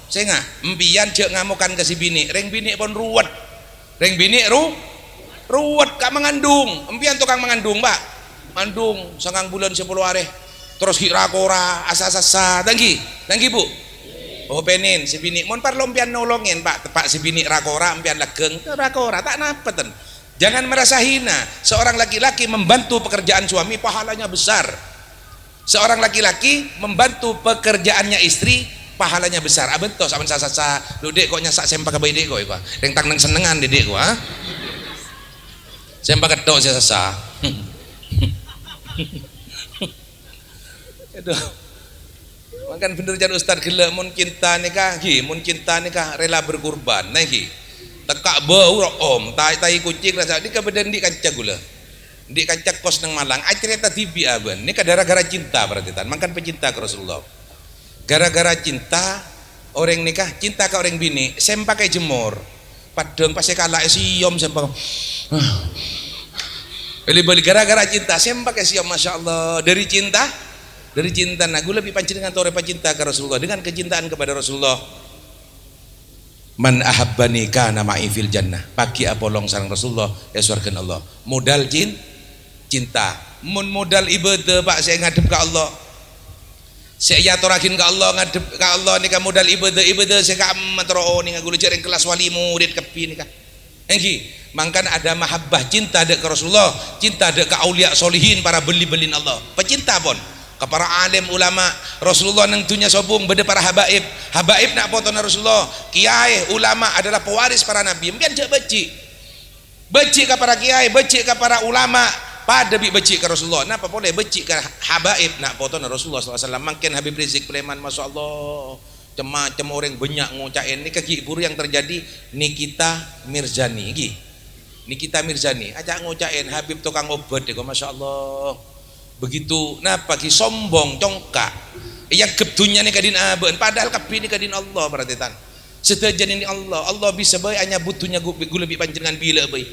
saya nggak empian cek ngamukan ke si bini reng bini pun ruwet reng bini ruwet kak mengandung empian tukang mengandung pak mandung sangang bulan 10 hari terus kira-kira asa-asa tanggi bu oh penin si bini mon parlo empian nolongin pak tepak si bini rakora empian legeng rakora tak napeten jangan merasa hina seorang laki-laki membantu pekerjaan suami pahalanya besar seorang laki-laki membantu pekerjaannya istri pahalanya besar abentos aben sasa lu dek kok nyasak sempak ke bayi dek kok iku yang tangnang senengan dedek kok sempak kedok sasa aduh makan bener jan ustad gila mun cinta nikah rela berkorban nah ki tekak bau om tai kucing rasa di kebedan di kancak gula di kancak kos nang Malang cerita TV aben ini gara-gara cinta berarti tan makan pecinta ke Rasulullah gara-gara cinta orang nikah cinta ke orang bini pakai jemur padang pasti kalah siom sempak beli gara-gara cinta pakai siom Masya Allah dari cinta nah gue lebih pancing dengan tore cinta ke Rasulullah dengan kecintaan kepada Rasulullah man ahabbani kana ma'i fil jannah pagi apolong sareng Rasulullah ya surga Allah modal cinta mun modal ibadah pak saya ngadep ke Allah saya yatorakin ke Allah ngadep ke Allah nika modal ibadah saya ka matroo nika gue jareng kelas wali murid kepi nika engki mangkan ada mahabbah cinta dek ke Rasulullah cinta dek ke aulia solihin para beli-belin Allah pecinta pun ke para alim ulama Rasulullah nang dunya sobung beda para habaib nak potona Rasulullah kiai ulama adalah pewaris para nabi mbian jak beci ke para kiai beci ke para ulama pada beci ke Rasulullah napa boleh beci ke habaib nak potona Rasulullah SAW makin Habib Rizik Preman Masya Allah macam orang banyak ngucain ini kaki buru yang terjadi Nikita Mirzani ajak ngucain Habib tukang obat deh Masya Allah begitu napa ki sombong congkak yang kebutuhnya nih kadin aben padahal kepi nih kadin Allah berarti tan setejan ini Allah bisa baik hanya butuhnya gue lebih panjenengan bila baik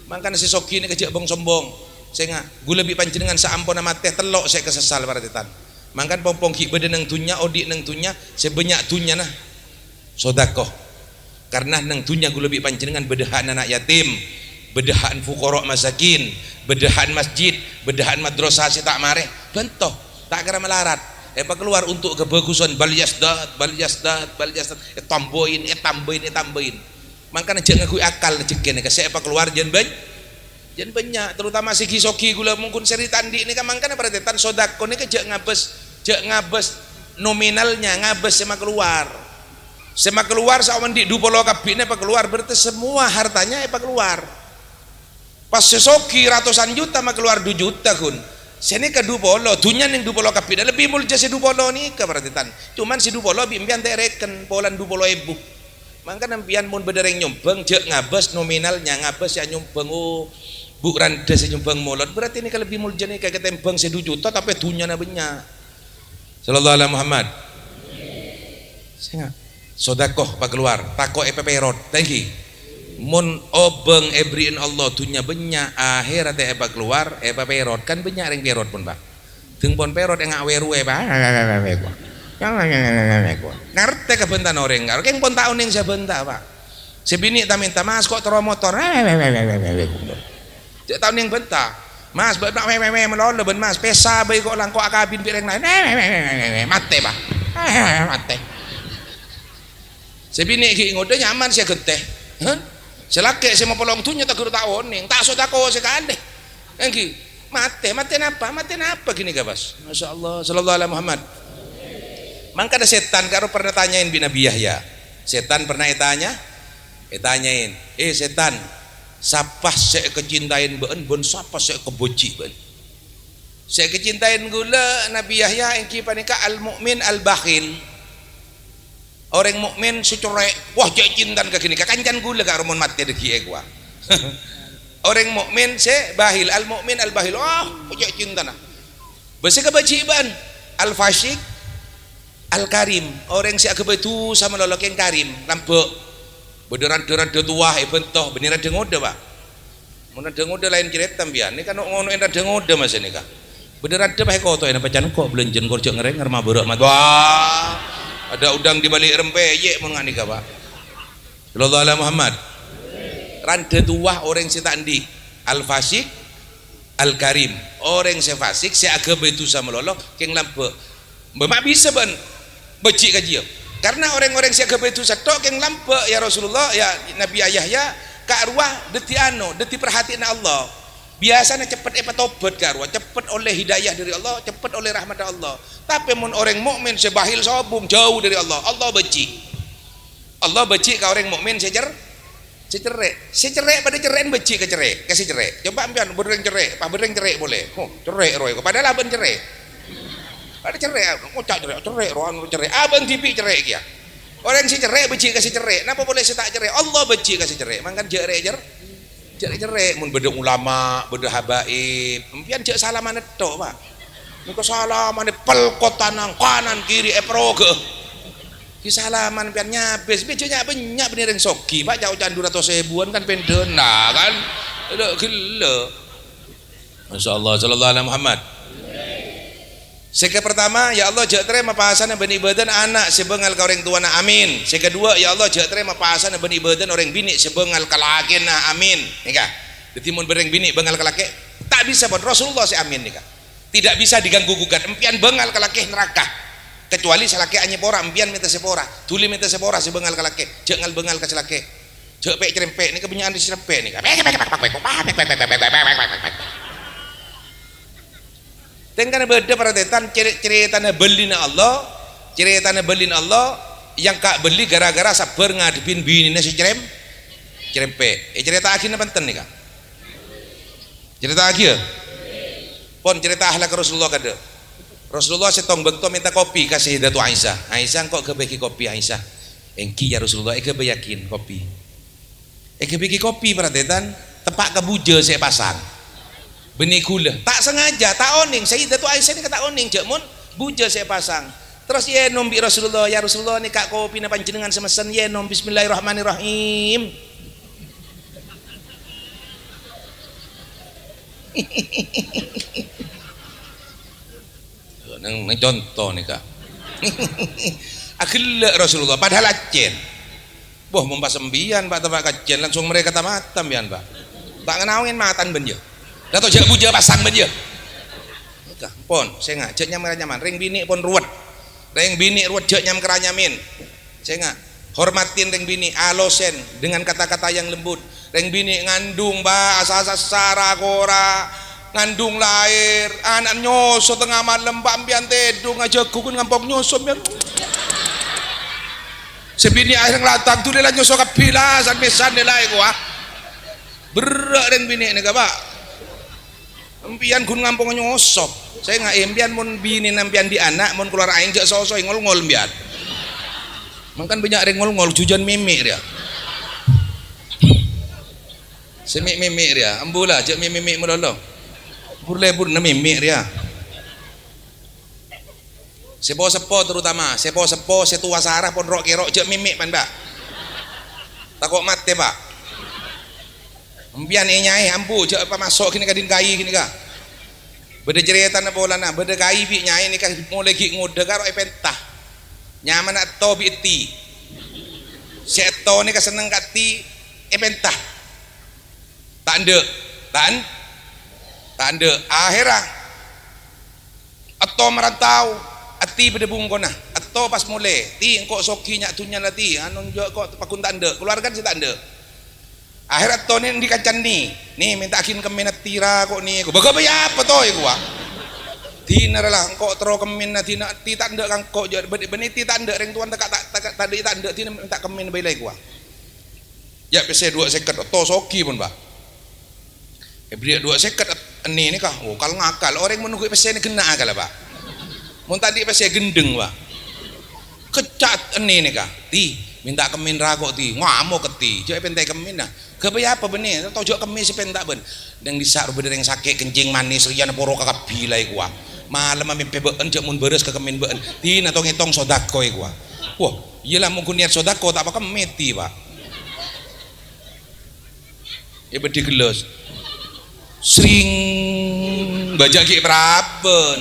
makanya si soki ini kejak bong sombong saya nggak gue lebih panjenengan seampun nama teh telok saya kesesal berarti tan makanya pompong ki beda neng tunya odik neng tunya sebanyak tunya nah sodakoh karena neng tunya gue lebih panjenengan bedahan anak yatim bedahan fukorok masakin bedahan masjid bedahan madrasah si tak mareh bentoh tak kira melarat keluar untuk kebagusan bal yasdat tambahin makanya jangan gue akal cekin ke saya keluar jangan banyak terutama si kisoki gula mungkin seri tandi ini kan makanya berarti tan sodako ini ke jangan ngabes nominalnya ngabes sama keluar sama di dupolo kabinnya keluar berarti semua hartanya keluar pas sesoki ratusan juta mah keluar 2 juta kun sini ke dupolo dunia ning dupolo kapida lebih mulja si dupolo nih ke berarti tan cuman si dupolo bimpian tereken polan dupolo ibu maka nampian mun bedereng nyumbang jek ngabes nominalnya ngabes ya nyumbang bu randa si nyumbang molot berarti ini lebih mulja nih kayak ketembang si 2 juta tapi dunia na banyak sallallahu alaihi Muhammad saya sodakoh pak keluar tako perot thank mun obeng ebriin Allah dunya banyak akhirat eba keluar eba perot kan banyak ring perot pun pak ting pon perot yang aweru eba ngerti ke bentar orang kalau keng pun tahun yang saya bentar pak sebini tak minta mas kok terus motor tahun yang bentar mas benak melolo ben mas pesa bayi kok langkok akabin pireng lain mate pak mate sebini ki ngode nyaman saya geteh selake saya mau polong tunya tak guru tahu nih tak sodako sekali engki Mati napa gini kabas. Masya Allah, sallallahu alaihi Muhammad. Mangka ada setan karo pernah tanyain bin Nabi Yahya. Setan pernah tanyain, setan, siapa saya kecintain beun siapa saya keboci beun. Saya kecintain gula Nabi Yahya engki panika al mukmin al bakhil. Orang mukmin secerek, wah cek cintan ke gini, kancan gula karo mon mati deki gua. Orang mukmin se bahil, al mukmin al bahil, cek cinta nah. Besi kebaciban al fasik al karim, orang si kebetu sama lolok yang karim, lampuk beneran tua bentoh beneran dengoda pak. Mun dengoda lain cerita tambian, ini kan ngono enda dengoda mas ini kah. Beneran deh pakai koto ena pacan kok belenjen korjok ngereng ngarma berok mat. Wah, ada udang di balik rempeyek mun ngani kah pak. Sallallahu alaihi Muhammad. Randa tua orang si tandi al fasik al karim, orang si fasik si kebetu sama lolok keng lampuk. Memang bisa ban becik kaji karena orang-orang siaga itu satok yang lampak ya Rasulullah ya Nabi Yahya ka arwah deti deti perhatian Allah biasanya cepat tobat ka arwah cepat oleh hidayah dari Allah cepat oleh rahmat Allah tapi mun orang mukmin sebahil sobum jauh dari Allah Allah beci ka orang mukmin secerek pada cerein beci ke cerai kasih cerai coba ampian bereng cerai pak bereng cerai boleh cerai roy padahal abang cerai ada cerai, ngocak cerai, rohan cerai, abang tipi cerai kia. Orang si cerai benci kasih cerai, kenapa boleh saya tak cerai? Allah benci kasih cerai, mangkan cerai, mun beda ulama, beda habaib, mungkin cek salaman itu pak. Muka salaman pelkot tanang kanan kiri eproge. Ki salaman pian nyabes, becanya banyak bener yang soki, pak jauh candur atau sebuan kan pendena kan, ada gila. Masya Allah, sallallahu alaihi Muhammad. Seka pertama ya Allah jak terima pahasan bani badan anak sebengal ka orang tuana amin. Seka kedua ya Allah jak terima pahasan bani badan orang bini sebengal ka lakena amin. Nika. Ditimun bereng bini bengal ka laki tak bisa buat Rasulullah si amin nika. Tidak bisa diganggu gugat empian bengal ka laki neraka. Kecuali salaki anye pora empian minta sepora. Tuli minta sepora sebengal ka laki. Jangal bengal ka salaki. Jak pek cerempek nika benyan di cerempek nika. Tengkana beda paratetan ceritanya belina Allah yang kak beli gara-gara sabar ngadepin bininya si cerempek. Cerita akhirnya penting nih kak. Cerita akhir. Pon cerita ahlak Rasulullah kada. Rasulullah setong bekto minta kopi kasih Datu Aisyah. Aisyah kok kebeki kopi Aisyah. Engki ya Rasulullah eke beyakin kopi. Eke beki kopi paratetan tepak kebuja saya pasang. Benih gula tak sengaja tak oning Sayyidah Aisyah ini kata oning jamun buja saya pasang terus ye nom bi Rasulullah ya Rasulullah ni kak kopi na panjenengan semesen ye nom bismillahirrahmanirrahim nang contoh nih kak akhirnya Rasulullah padahal acen boh mempas sembian pak tempat kajian langsung mereka tamatan bian pak tak ngenawin matan benjo dato jak buja pasang benjo pon saya nggak jak nyam keranyaman ring bini pon ruwet ring bini ruwet jak nyam keranyamin saya nggak hormatin ring bini alosen dengan kata-kata yang lembut ring bini ngandung ba asa-asa sarakora ngandung lahir anak nyoso tengah malam pampian tedung aja kukun ngampok nyoso biar sebini akhir ngelatang tuh dia nyoso kapilasan mesan nilai gua berak ring bini ini pak empian kun ngampung nyosop saya nggak empian mun bini nampian di anak mun keluar aing jak sosoi ngol-ngol empian makan banyak ada ngol-ngol hujan mimik dia semik mimik dia ambulah jak mimik melolo burlebur na mimik dia sepo-sepo terutama sepo-sepo setua sarah pon rok kerok jak mimik pan mbak takut mati pak empian nyai ampu jak apa masuk kini kadin kai kini ka beda cerita na bola na beda kai bi nyai ni kan mulai gi ngode karo pentah nyaman atau bi ti seto ni ka seneng kati pentah tande akhirah atau merantau ati beda bungkona atau pas mulai ti engkau soki nyak tunya lati anon jo kok pakun tande keluarkan si tande Akhirat to nih dikacan nih minta akin kemin tira kok nih aku baga ya apa toh iku tina lah kok tero kemin na tina ti tak ndak kang kok benih ti tak ndak reng tuan tak tadi tak ndak tina minta kemin bae iku ya PC 250 to soki pun Pak beli 250 ini kah oh kalau ngakal orang menunggu PC ini kena akal Pak mun tadi PC gendeng Pak kecat ini kah ti minta kemin rago ti ngamuk keti jek pentai kemin nah kebaya apa benih tau jok kemin si pentak ben yang disak bener yang sakit kencing manis rian poro kakak bilai gua malam mimpi beun jek mun beres ke kemin beun ti na tong ngitung sodako gua wah iyalah mungkin niat sodako tak apa kemeti Pak ya bedi gelos sering bajak ki praben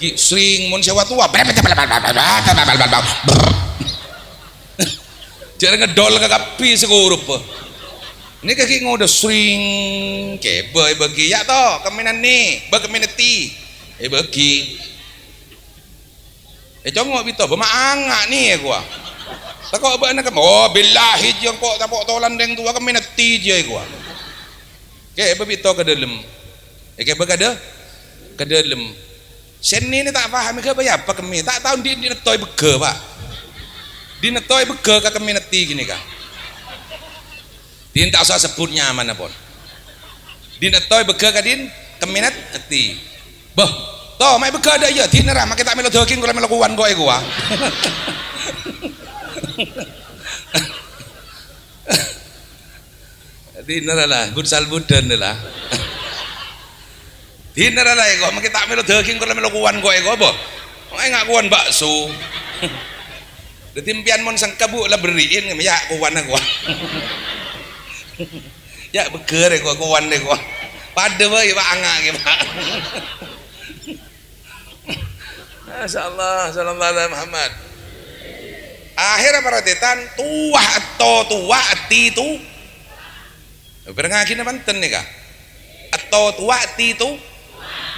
ki sering mun sewa tua jangan ngedol kakak pi segurup ini kaki ngoda sering kebe bagi ya toh keminan nih bagi keminati bagi congok bito bemaanga nih gua tak kok bana kamu oh billahi jeng kok tapok tolan deng tua keminati je gua kayak bebito ke dalam kayak begada ke dalam seni ini tak paham ke apa kemi tak tahu di netoy bege Pak di netoy bege ke keminati gini kah din tak usah sebutnya mana pun din netoy bege ke din keminat ati bah toh mai bege ada ya din nerah makai tak melo daging kalau melo kuwan kok gua dinner lah budsal budan lah dinner lah ego makai tak melo daging kalau melo kuwan kok ego boh nggak kuwan bakso detimpian mon sang kabu lah beriin ya kuwan aku ya beger ego kuwan ego pada bae Pak angak ge Pak masyaallah sallallahu alaihi Muhammad akhir perhatian tua atau tua ati itu berengagin panten nih kak atau tua ati itu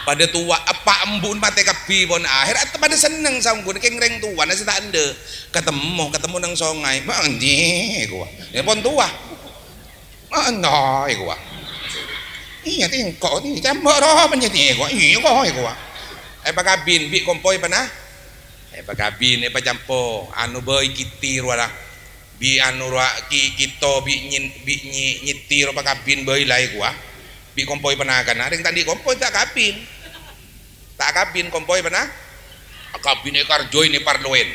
pada tua apa embun mate kapi pon akhir atau pada seneng sanggun kengreng tua nasi tak ande ketemu nang songai mandi gua ya pon tua mana gua iya tingkok ni cambok roh menjadi gua iya gua kabin bi kompoi panah kabin jampo anu boy kiti ruara bi anu ruara kita bi nyitir kabin boy lai gua bi kompoi panakan ada yang tadi kompoi tak kabin kompoi panah kabin karjo ini parloen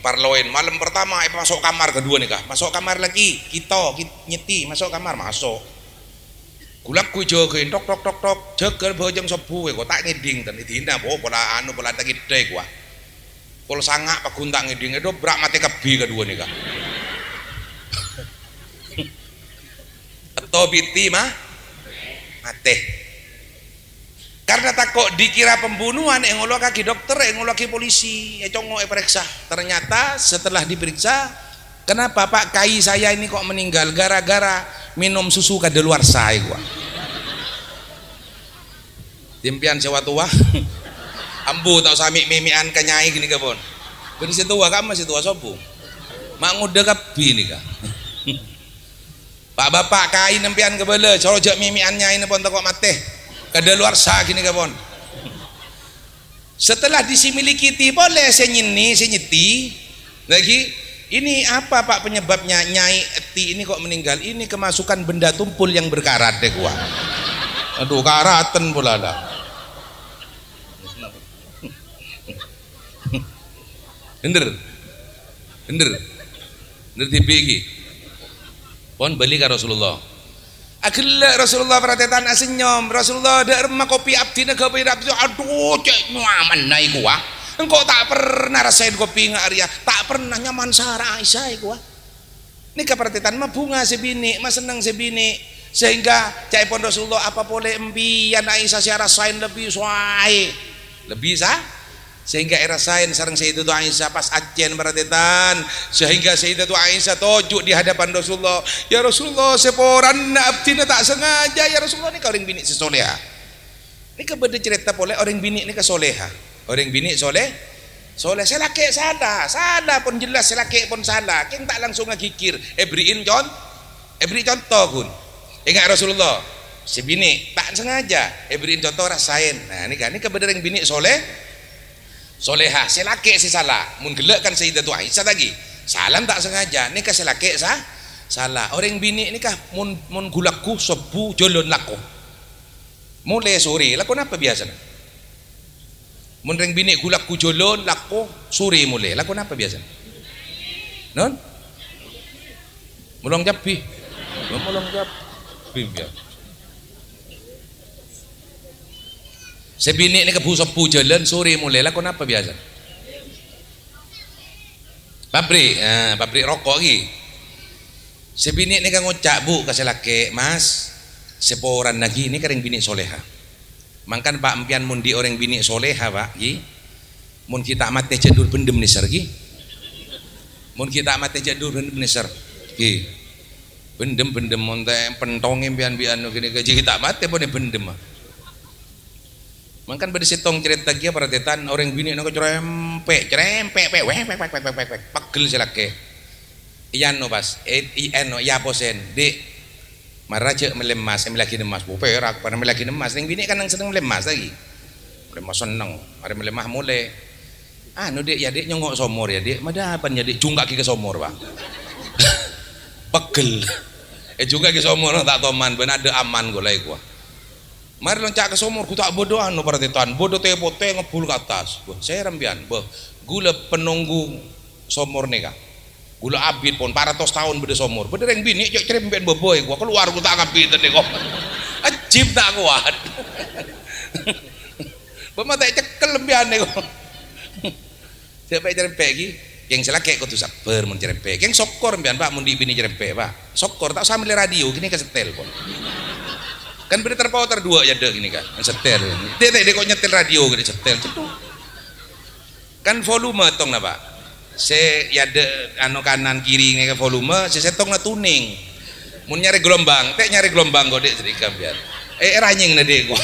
parloen malam pertama masuk kamar kedua nih kah masuk kamar lagi kita nyeti masuk kamar masuk kulak ku jogein tok jeger bojong sobu kok tak ngiding dan idina pola anu pola tak gede gua pol sangak paguntak ngiding itu brak mati kebi kedua nih kah atau biti mah mati karena takut dikira pembunuhan yang ngulok kaki dokter yang ngulok kaki polisi congok periksa ternyata setelah diperiksa kenapa Pak Kai saya ini kok meninggal gara-gara minum susu kadaluarsa gua timpian sewa tua ambu tak sami mimian kenyai gini kapon bener si tua kamu si tua sobu mak nguda kapi nih kak Pak bapak Kai nempian kebele corojak mimian nyai pun tak kok mate kadaluarsa gini kapon setelah disimiliki boleh saya nyeti lagi ini apa Pak penyebabnya Nyai Eti ini kok meninggal ini kemasukan benda tumpul yang berkarat deh gua aduh karatan pula dah bener TV iki pon beli ka Rasulullah akhirnya Rasulullah perhatian asenyom Rasulullah ada remah kopi abdi kopi abdi aduh cek nyaman naik gua engkau tak pernah rasain kopi nggak Arya tak pernah nyaman Sarah Aisyah gua ini kepertitan mah bunga sebini mah seneng sebini sehingga cai pon Rasulullah apa boleh embian Aisyah saya rasain lebih suai lebih sehingga rasain sareng Sayyidatu Aisyah pas acen perhatian sehingga Sayyidatu Aisyah tojuk di hadapan Rasulullah ya Rasulullah seporan abdina tak sengaja ya Rasulullah ini kau orang bini sesoleha ini kebetulan cerita boleh orang bini ini kesoleha orang bini soleh soleh selake salah pun jelas selake pun salah king tak langsung ngagikir beri contoh kun ingat Rasulullah si bini tak sengaja beriin contoh rasain. Nah ini kan ini kebenaran bini soleha selake si salah mun gelak kan Sayyidatu Aisyah lagi salam tak sengaja ini kah selake salah orang bini ini kah mun gulaku sebu jolon laku mulai sore laku apa biasa mun reng bini gulaku jolon laku sore mulai laku apa biasa non mulong japi biar sebini ini kebu sepu jalan sore mulai laku apa biasa pabrik rokok lagi sebini ini kan ngocak bu kasih laki mas seporan lagi ini kering bini soleha mangkan pak empian mundi orang bini soleha pak mun kita mati jadur pendem nisar mun kita mati jadur pendem nisar pendem monte pentong empian gini gaji kita mati pun pendem mangkan pada setong cerita dia para tetan orang bini nak cerempek pegel selake iyan no pas ya posen di maraja melemas lagi nemas perak pada lagi nemas ning bini kan nang seneng melemas lagi melemas seneng ada melemah mulai dek ya dek nyongok somor ya dek madapan ya dek cunggak ke somor bang pegel juga ke somor tak toman ben ada aman golai gua mari loncak ke somor ku tak bodoh anu para tetan bodoh tepote ngebul ke atas saya rembian gula penunggu somor nih kah gula abid pun 400 tahun beda somor beda yang bini cek cerempet boboy gua keluar gua tak ngabid tadi kok ajib tak kuat bama tak cekel lembian nih kok siapa yang cerempet lagi yang selake kau tu sabar mun cerempet yang sokor mbian pak mun di bini cerempet pak sokor tak usah milih radio gini ke setel pun kan beda terpauter dua ya deh gini kan setel dia kok nyetel radio gini setel cetu kan volume tong na pak se ya de anu kanan kiri nge volume se setong na tuning mun nyari gelombang kok dek sedikit biar ranying na dek gua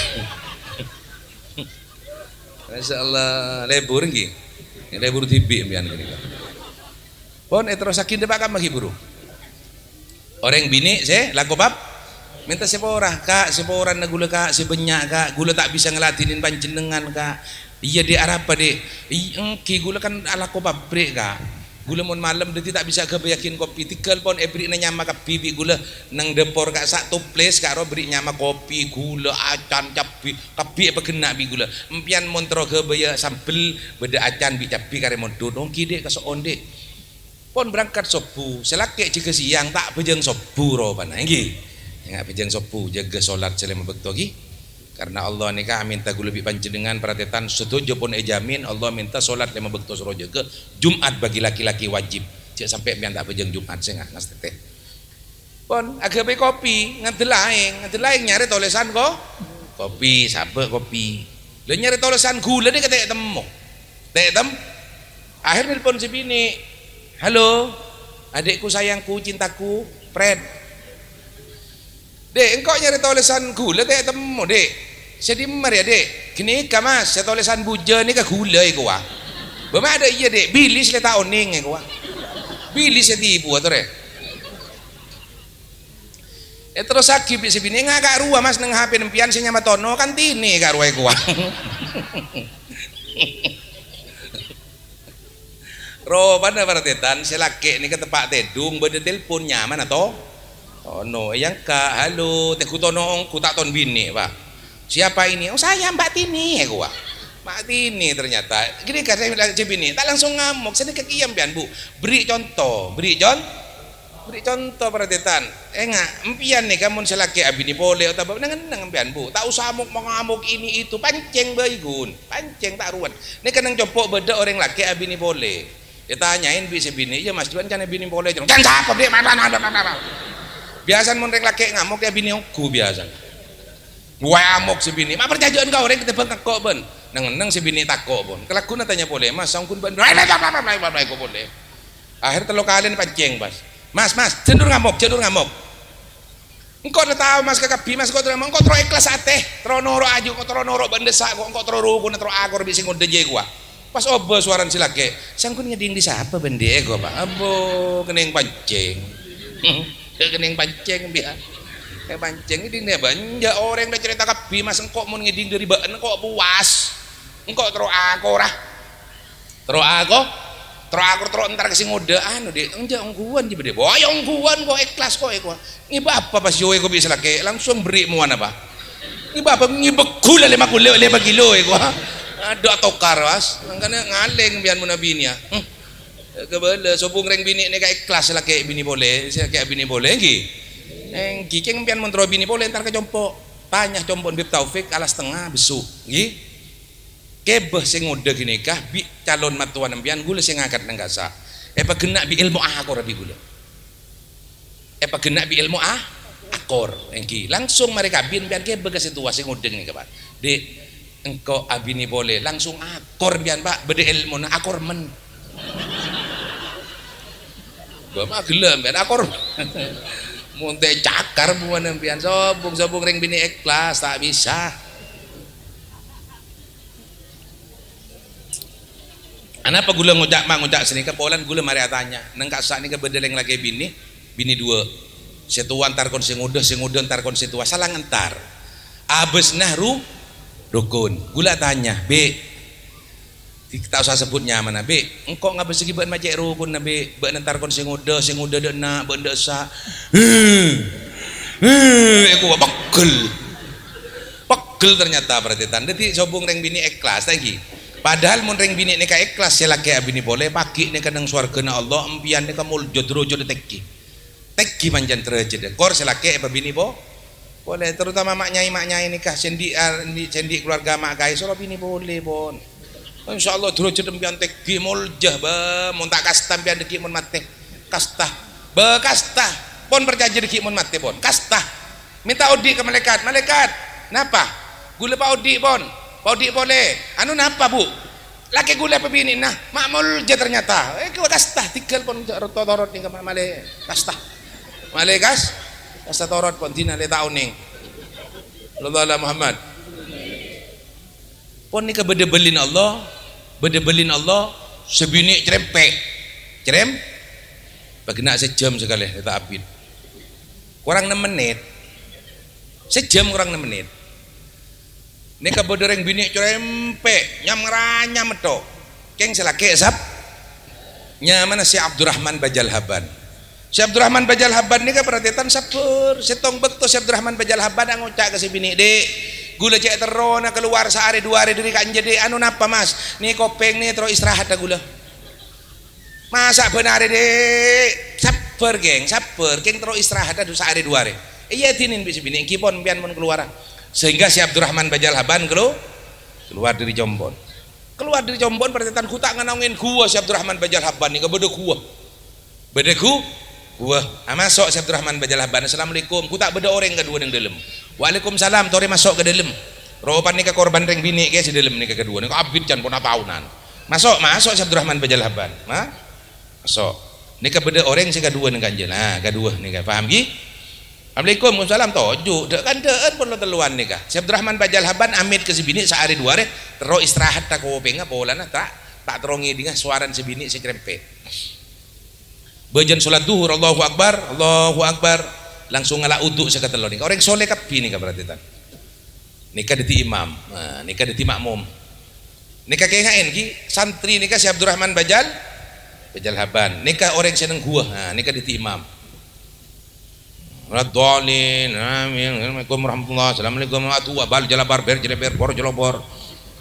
masyaallah lebur nggih lebur tibi mbian gini kan pon terus sakin depak kan bagi buru orang bini se laku bab minta seporah kak seporan na gula kak sebenyak kak gula tak bisa ngelatinin panjenengan kak iya di Arab dek ki gula kan ala ko pabrik kak gula mon malam deti tak bisa kebayakin kopi tikel pon beri na nyama kak bibi gula nang dempor kak satu place kak ro beri nyama kopi gula acan capi kapi apa kena bi gula empian montro kebaya sampel beda acan bi capi kare mon dodong ki dek kasoon dek pon berangkat sobu selake jika siang tak bejeng sobu ro panah nggih nggak bejeng sobu jaga solat selama bekto lagi karena Allah nikah minta gue lebih panjenengan perhatian setuju pun jamin Allah minta solat lima bekto suruh jaga Jumat bagi laki-laki wajib cek sampai biar tak bejeng Jumat saya nggak ngasih pon agak baik kopi ngantelaing nyari tulisan kok kopi sabe kopi lo nyari tulisan gula nih kata temu akhirnya telepon si bini halo adikku sayangku cintaku Fred dek engkau nyari tulisan gula tak temu dek saya dimar ya dek kini kamas saya tulisan buja ni ke gula ya kuah bama ada iya dek bilis le tahun ning ya kuah bilis ya tipu atau dek terus sakit si bini ngagak ruah mas neng HP nempian si nyama tono kan tini kak ruah ya kuah roh pada tetan selake ni ke tempat tedung beda telepon nyaman atau oh no, yang kak, halo, teku tonong, ku tak ton bini, pak. Siapa ini? Oh saya Mbak Tini, ya gua. Mbak Tini ternyata. Gini kan saya bilang bini, tak langsung ngamuk. Saya kekiam pian bu. Beri contoh pada tetan. Enggak, empian nih kamu selaki abini boleh atau apa? Nang empian bu. Tak usah mengamuk ini itu, pancing baygun, pancing tak ruan. Ini kan yang copok beda orang laki abini boleh. Dia tanyain bisa bini, ya mas Juan kan abini boleh. Jangan siapa dia mana. Biasa mun rek laki ngamuk ya bini aku biasa. Ngamuk si bini. Mak perjanjian kau rek ketebang kok ben. Nang si bini takok bon. Kelakuna tanya boleh, Mas sangkun ben. Kok boleh. Akhir telo kalian pancing, Mas. Mas, cendur ngamuk. Engkau udah tahu Mas kakapi, Mas kau terang, engkau terus ikhlas ateh, terus noro aju, engkau terus noro bendesak, engkau terus rukun, terus agor bisa ngode je gua. pas obo suaran silake sangkun ngeding di siapa bende ego pak abo kening pancing kening pancing biar pancing ngeding dia banja orang dah cerita kapi mas engkau mau ngeding dari bahan engkau puas engkau terus aku ntar kasih ngode anu deh enggak ongguan di bede boy ongguan kok ikhlas kok ngiba apa pas yo ego bisa lake langsung beri muan apa ngiba apa ngibekul le 5 kilo ego ada tokar was makanya ngaleng biar munabinya kebele sobung reng bini ni kayak ikhlas lake bini boleh saya kayak bini boleh engki keng pian mentro bini boleh ntar ke compo banyak compo bib taufik alas tengah besuk nggih kebeh sing ngode gini kah bi calon matuan empian gula sing ngangkat nang gasa apa kena bi ilmu akor bi gula apa kena bi ilmu akor engki langsung mereka bin pian kebeh ke situasi ngode gini kapan dek engkau abini boleh langsung akor pian pak bede ilmu na akor men gua mah gelem pian akor munte cakar buan empian sobung ring bini ikhlas tak bisa. Anapa gula ngojak sini ke polan gula mari tanya nang kasa ni ke bedeleng lagi bini dua setua antar kon sing udah antar kon setua salah ngantar abes nahru rukun gula tanya B tak usah sebutnya mana B engkau ngabes segi beun majek rukun na B beun antar kon sing udah dena beun desa aku pegel ternyata berarti tanda ti sobung reng bini ikhlas lagi. Padahal mun ring bini nika ikhlas ya laki abini boleh pagi nika nang swargana Allah empian nika muljud rojod teki manjan terjed kor selaki apa bini boleh terutama maknyai nikah sendi keluarga mak kai solo bini boleh bon insyaallah derajat empian teki muljah ba mun tak kasta empian deki mun mate kasta pon berjanji deki mun mate pon kasta minta odi ke malaikat napa gula pak odi pon Paudi boleh, anu napa bu? Laki gula pebini nah, makmul je ternyata. Kastah tinggal pun torot nih kamar male kastah, male kastah torot pun tina le tahun nih. Allah Muhammad. Pon ni bedebelin Allah, sebini cerem, bagi nak sejam sekali kita apit. Kurang 6 menit, sejam kurang 6 menit. Nika bedereng bini cerempe nyamranya meto keng selake sab nyaman si Abdurrahman Bajal Haban nika perhatian sabar setong bekto si Abdurrahman Bajal Haban ngucak ke si bini dek gula cek terona keluar sehari 2 hari diri kan jadi anu napa mas nih kopeng nih terus istirahat gula masa benar dek sabar keng terus istirahat adu sehari 2 hari iya tinin bisi bini kipon pian mun keluar sehingga si Abdurrahman Bajal Haban keluar dari Jombon perhatian ku tak nganongin gua si Abdurrahman Bajal Haban ni beda gua masuk si Abdurrahman Bajal Haban assalamualaikum ku tak beda orang kedua yang dalam waalaikumsalam tori masuk ke dalam ropan ni ke korban ring bini ke si dalam ni ke kedua ni abid jan puna tahunan masuk si Abdurrahman Bajal Haban masuk ni ke beda orang si kedua ni kanjel kedua ni paham gi Assalamualaikum toju dek kan dek pun lo teluan nih kah si Abdurrahman Bajal Haban amit ke si bini sehari 2 hari terus istirahat tak kopeng pola tak terongi dengan suaran si bini si krempe bejan sholat duhur Allahu Akbar langsung ngalah uduk saya kata lo nih orang soleh kapi nih kah berarti tan nikah deti imam nikah deti makmum nikah kengain ki santri nikah si Abdurrahman Bajal Haban nikah orang seneng gua nikah deti imam Radolin, Assalamualaikum warahmatullahi Assalamualaikum warahmatullahi bal jalabar ber bor jolobor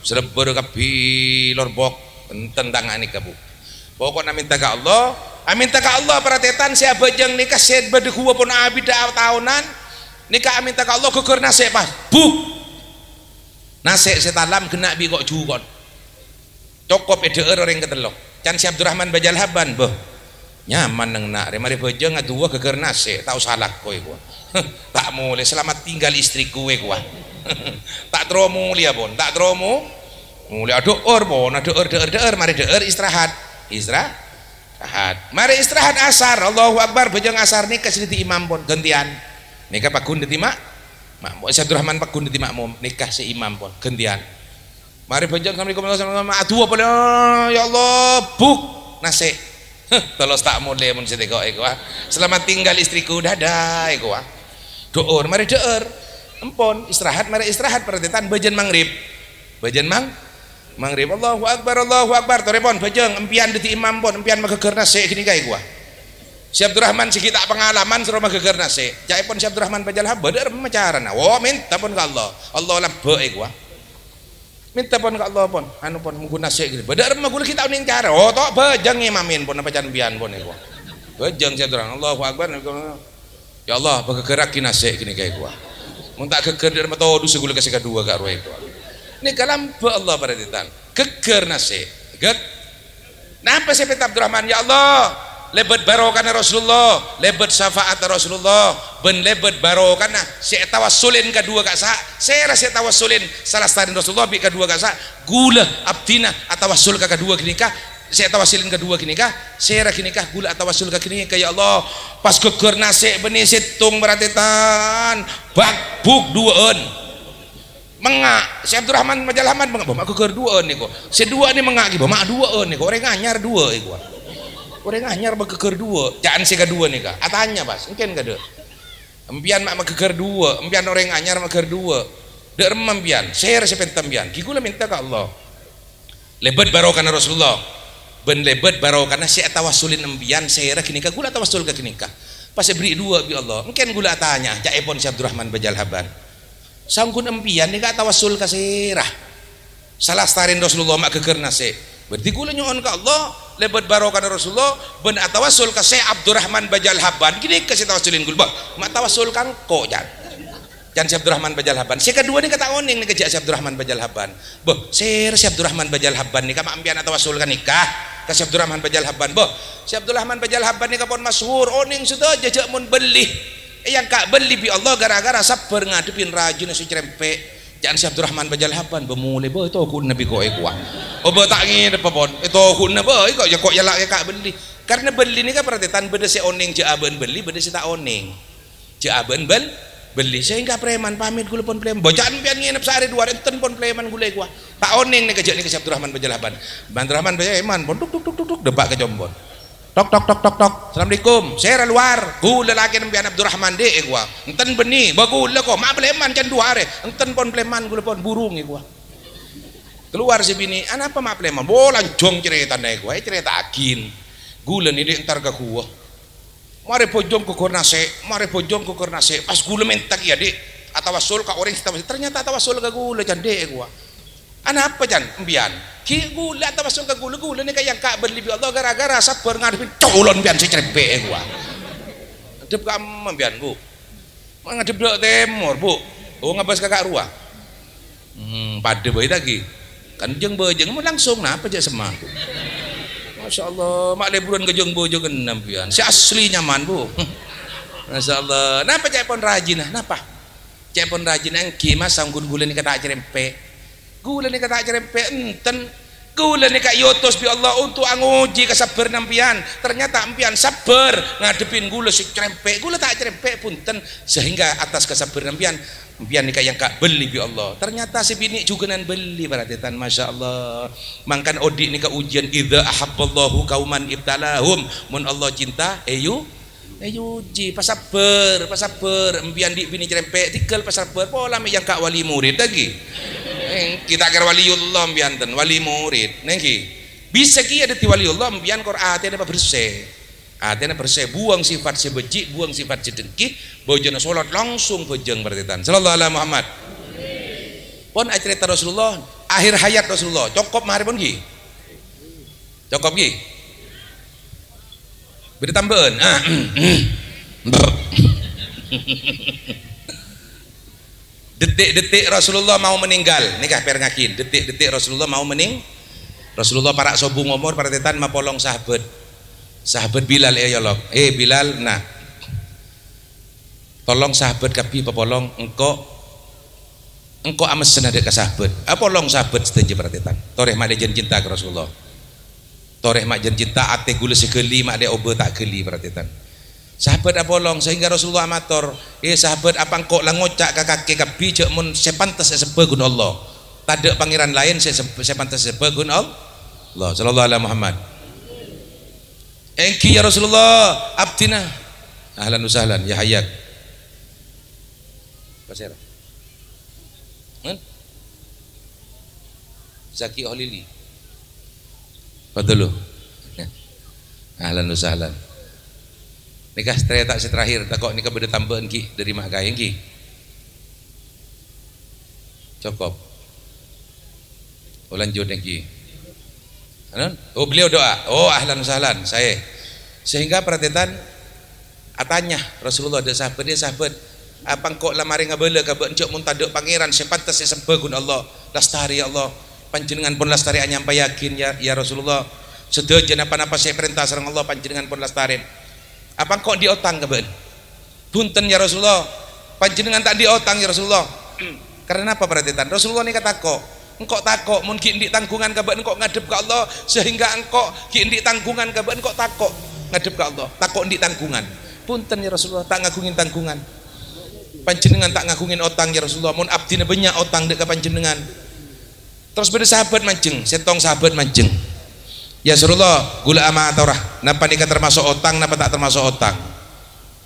serber kapi lorbok tentang ani kabu pokoknya minta ke Allah perhatian siapa jeng nikah set bedegua pun abid tahunan nikah minta ke Allah keker nase pas nase setalam kena bi kok jukon cokop eder orang ketelok can si Abdurrahman Bajal Haban nyaman neng nak remari bejo ngadua keker nase tahu salah kowe gua tak mulai selamat tinggal istriku gua tak dromu lia bon tak dromu mulai doer bon doer mari doer istirahat mari istirahat asar Allahu Akbar bejo asar nikah sediti imam bon gantian nikah pakun deti mak si Abdurrahman pakun deti makmum nikah si imam bon gantian Mari bajang Assalamualaikum warahmatullahi wabarakatuh. Apa ya Allah, buk nasi. Tolos tak mulai mun seteko eko ah. Selamat tinggal istriku, dadah eko ah. Door, mari door. Empon istirahat, mari istirahat perhatian bajan maghrib. Bajan maghrib Allahu Akbar. Torepon bajang empian deti imam pon, empian mageger nasi gini kae gua. Si Abdurrahman si kita pengalaman suruh mageger nasi. Jai pon si Abdurrahman bajal hab, badar macarana. Oh minta pon ke Allah. Allah lambe eko ah. Minta pon ke Allah pon anu pon menggunakan nasi gitu badar mah gula kita uning cara oh tok bejang imamin pon apa can bian pon iku bejang saya terang Allahu Akbar ya Allah begerak nasi gini kayak gua mun tak geger dari mata dosa gula kasih kedua gak ruai itu ini kalam Allah perhatian geger nasi gek napa sih Petab Abdurrahman ya Allah lebet barokana Rasulullah lebet syafaat Rasulullah ben lebet barokana si tawassulin kedua kasa saya rasa tawassulin salah satu Rasulullah bi kedua kasa gula abdina atawassul ka kedua gini kah saya tawassulin kedua gini kah saya gini kah gula atawassul ka gini kah ya Allah pas geger nasi benih situng beratitan bak buk duaan mengak si Abdurrahman Majalahman mengak bamak geger duaan niku si dua ni mengak ki bamak duaan niku orang anyar dua iku orang anyar begeger dua jangan si kedua nih kak atanya pas mungkin kada empian mak geger dua empian orang anyar geger dua dek remam pian share sepentem pian gigula minta ke Allah lebet barokana Rasulullah ben lebet barokana si tawassulin empian share kini kak gula tawassul ke kini kak pas beri dua bi Allah mungkin gula atanya jaipon si Abdurrahman bajal haban sangkun empian nih kak tawassul ke serah salah starin Rasulullah mak geger nase berarti gula nyon ke Allah lebet barokah Rasulullah ben atawassul ka Syekh Abdurrahman Bajal Haban gini ke si tawassulin gulba mak tawassul kang ko jan Syekh Abdurrahman Bajal Haban si kedua ni kata oning ni kerja Syekh Abdurrahman Bajal Haban boh Syekh Abdurrahman Bajal Haban ni ka ampian atawassul kan nikah ka Syekh Abdurrahman Bajal Haban boh Syekh Abdurrahman Bajal Haban ni kapon masyhur oning sudah jejak mun beli yang kak beli bi Allah gara-gara sabar ngadepin rajin si cerempek jangan si Abdurrahman Bajal Haban bemulai boh itu aku nabi kok ekuah oh boh tak ingin apa pon itu aku nabi kok ya kok ya lah kak beli karena beli ni kan perhatian beda si oning jaban beli beda si tak oning jaban beli sehingga preman pamit gula pon preman bocaan pian nginep sehari dua enten pon preman gula ekuah tak oning ni kerja ni ke si Abdurrahman Bajal Haban Abdurrahman Bajal Haban pon tuk debak ke jombon tok Assalamualaikum saya luar gula lagi nampian Abdurrahman dek gua enten beni bagula kok mak pleman can dua hari enten pon pleman gula pon burung gua keluar si bini apa mak pleman bolan jong cerita naik gua cerita agin gula ni dek entar ke gua mari pojong kukur nasi pas gula mentak ya dek atawassul ka orang ternyata atawassul ka gula can dek gua apa can embian ki gula tawassul ka gula ni kayak kak beli bi Allah gara-gara sabar ngadepin colon pian si cerpe gua ngadep ka embian bu ngadep dek temur bu oh ngabas kakak ruang pada bayi lagi kan jeng bejeng langsung nah apa je semah Masya Allah mak liburan ke jeng bojong enam pian si asli nyaman bu Masya Allah napa cek pon rajin napa cek pon rajin yang kimas sanggun gula ni kata cerpe gula ni kata cerpe enten gula ni kak yotos bi Allah untuk anguji kesabar nampian ternyata ampian sabar ngadepin gula si cerpe gula tak cerpe punten sehingga atas kesabar nampian ni kak yang kak beli bi Allah ternyata si bini juga nan beli perhatian Masya Allah mangkan odik ni kak ujian idza ahabballahu kauman ibtalahum mun Allah cinta uji pasabar empian di bini cerpe tikel pasabar pola mi yang kak wali murid lagi kita kira waliullah mbianten wali murid nengki bisa ki ada ti waliullah mbian kor atene bersih buang sifat sebeji buang sifat sedengki bojone salat langsung bejeng pertitan sallallahu alaihi Muhammad pon cerita Rasulullah akhir hayat Rasulullah cokop mahari pon ki cokop ki beri tambahan detik-detik Rasulullah mau meninggal nikah perengakin detik-detik Rasulullah mau Rasulullah para sobung umur para tetan mapolong sahabat Bilal yolok Bilal nah tolong sahabat kapi papolong engkau ames senada ke sahabat apolong sahabat setuju para tetan toreh mak dia cinta ke Rasulullah toreh mak jen cinta ate gula sekeli mak dia obe tak geli para tetan sahabat apolong sehingga Rasulullah amator sahabat apa engkau langocak kakak kapi cek mun sepantas sepegun Allah tak ada pangeran lain saya pantas sebagun Allah sallallahu alaihi Muhammad. Engki ya Rasulullah abdina ahlan usahlan ya hayyak pasir Zaki Olili padahal ahlan usahlan nikah tak terakhir tak kok nikah beda tambahan ki dari mak kaya ki cukup lanjut ki oh beliau doa oh ahlan usahlan saya sehingga perhatian atanya Rasulullah ada sahabat dia sahabat apa kok lamari ngabela kabeh encuk mun taduk pangeran sepantas sebagun Allah lastari Allah panjenengan pun lastari anyampa yakin ya Rasulullah sedajan apa-apa saya perintah sareng Allah panjenengan pun lastarin apa kok diotang kabeh punten ya Rasulullah panjenengan tak diotang ya Rasulullah karena apa perhatian Rasulullah ini kata kok engkau takok mun ki ndik tanggungan kabeh engkau ngadep ke Allah sehingga engkau ki ndik tanggungan kabeh engkau takok ngadep ke Allah takok ndik tanggungan punten ya Rasulullah tak ngagungin tanggungan panjenengan tak ngagungin otang ya Rasulullah mun abdina banyak otang dek panjenengan terus beda sahabat mancing setong sahabat mancing ya Rasulullah gula ama atorah napa nikah termasuk otang napa tak termasuk otang